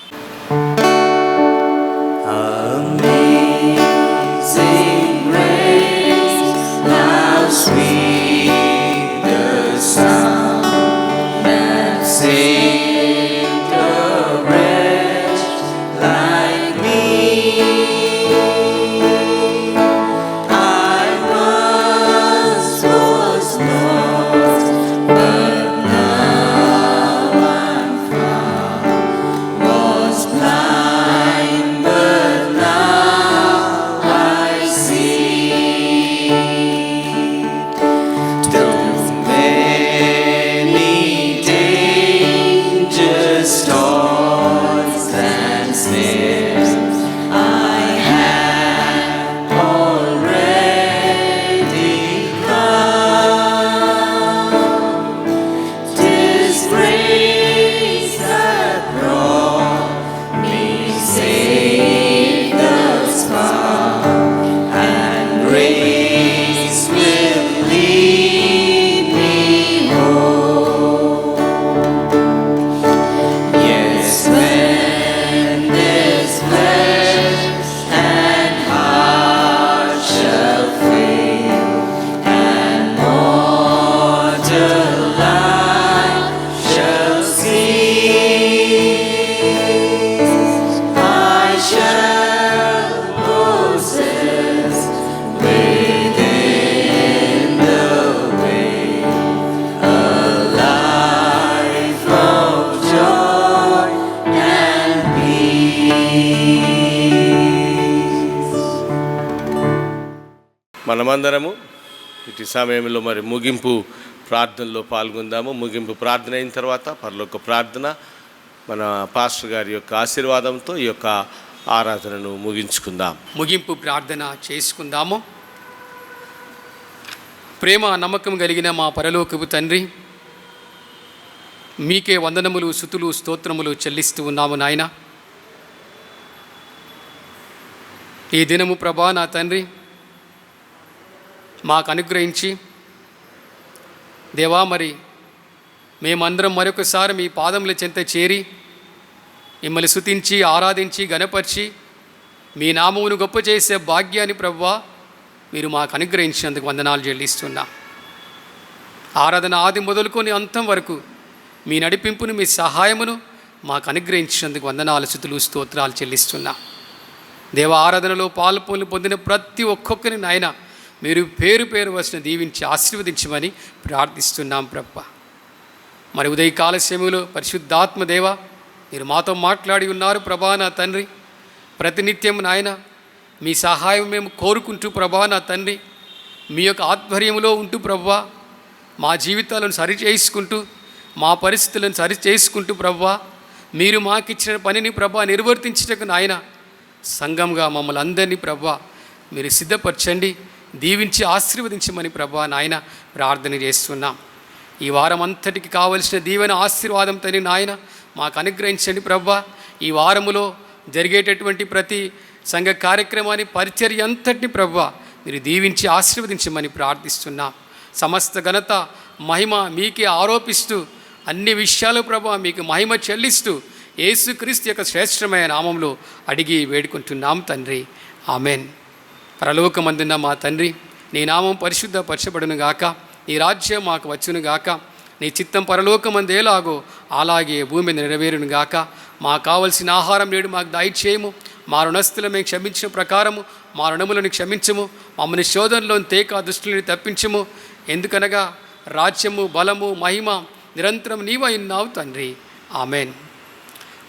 Was మనమందరము ఇటు సమయంలో మరి ముగింపు ప్రార్థనలో పాల్గొందాము. ముగింపు ప్రార్థన అయిన తర్వాత పరలోక ప్రార్థన మన పాస్టర్ గారి యొక్క ఆశీర్వాదంతో ఈ యొక్క ఆరాధనను ముగించుకుందాం. ముగింపు ప్రార్థన చేసుకుందాము. ప్రేమ నమ్మకం కలిగిన మా పరలోకపు తండ్రి, మీకే వందనములు, స్తుతులు, స్తోత్రములు చెల్లిస్తూ ఉన్నాము నాయన. ఈ దినము ప్రభా నా తండ్రి మాకు అనుగ్రహించి దేవా, మరి మేమందరం మరొకసారి మీ పాదముల చెంత చేరి మిమ్మల్ని స్తుతించి ఆరాధించి గణపరిచి మీ నామమును గొప్ప చేసే భాగ్యాన్ని ప్రభువా మీరు మాకు అనుగ్రహించినందుకు వందనాలు చెల్లిస్తున్నా. ఆరాధన ఆది మొదలుకొని అంతం వరకు మీ నడిపింపును, మీ సహాయమును మాకు అనుగ్రహించినందుకు వందనాలు, స్తుతులు, స్తోత్రాలు చెల్లిస్తున్నా. దేవ, ఆరాధనలో పాలు పొందిన ప్రతి ఒక్కొక్కరిని నాయన మీరు పేరు పేరు వచ్చిన దీవించి ఆశీర్వదించమని ప్రార్థిస్తున్నాం ప్రభువా. మరి ఉదయకాల సమయంలో పరిశుద్ధాత్మ దేవ మీరు మాతో మాట్లాడి ఉన్నారు ప్రభా నా తండ్రి. ప్రతినిత్యం నాయన మీ సహాయం మేము కోరుకుంటూ ప్రభా నా తండ్రి, మీ యొక్క ఆధ్వర్యంలో ఉంటూ ప్రభువా మా జీవితాలను సరిచేసుకుంటూ మా పరిస్థితులను సరిచేసుకుంటూ ప్రభువా మీరు మాకిచ్చిన పనిని ప్రభా నిర్వర్తించటకు నాయన సంఘంగా మమ్మల్ని అందరినీ ప్రభా మీరు సిద్ధపరచండి, దీవించి ఆశీర్వదించమని ప్రభా నాయన ప్రార్థన చేస్తున్నాం. ఈ వారం అంతటికి కావలసిన దీవెన ఆశీర్వాదం తని నాయన మాకు అనుగ్రహించండి ప్రభా. ఈ వారములో జరిగేటటువంటి ప్రతి సంఘ కార్యక్రమాన్ని, పరిచర్య అంతటిని ప్రభా మీరు దీవించి ఆశీర్వదించమని ప్రార్థిస్తున్నాం. సమస్త ఘనత మహిమ మీకే ఆరోపిస్తూ అన్ని విషయాలు ప్రభా మీకు మహిమ చెల్లిస్తూ యేసుక్రీస్తు యొక్క శ్రేష్టమైన నామంలో అడిగి వేడుకుంటున్నాం తండ్రి, ఆమెన్. పరలోకమందున్న మా తండ్రి, నీ నామం పరిశుద్ధపరచబడును గాక, నీ రాజ్యం మాకు వచ్చును గాక, నీ చిత్తం పరలోకమందు ఎలాగో అలాగే భూమి మీద నెరవేరును గాక. మాకు కావలసిన ఆహారం నేడు మాకు దయచేయము, మా రుణస్థులను మేము క్షమించిన ప్రకారము మా రుణములను క్షమించము, మమ్మల్ని శోధనలోని తేక దుష్టులని తప్పించము. ఎందుకనగా రాజ్యము, బలము, మహిమ నిరంతరం నీవై ఉన్నావు తండ్రి, ఆమెన్.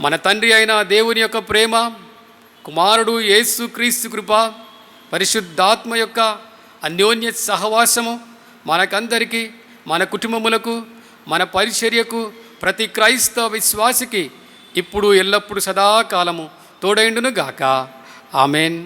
మన తండ్రి అయిన దేవుని యొక్క ప్రేమ, కుమారుడు యేసు క్రీస్తు కృప, పరిశుద్ధాత్మ యొక్క అన్యోన్య సహవాసము మనకందరికీ, మన కుటుంబములకు, మన పరిచర్యకు, ప్రతి క్రైస్తవ విశ్వాసికి ఇప్పుడు ఎల్లప్పుడూ సదాకాలము తోడైండును గాక, ఆమెన్.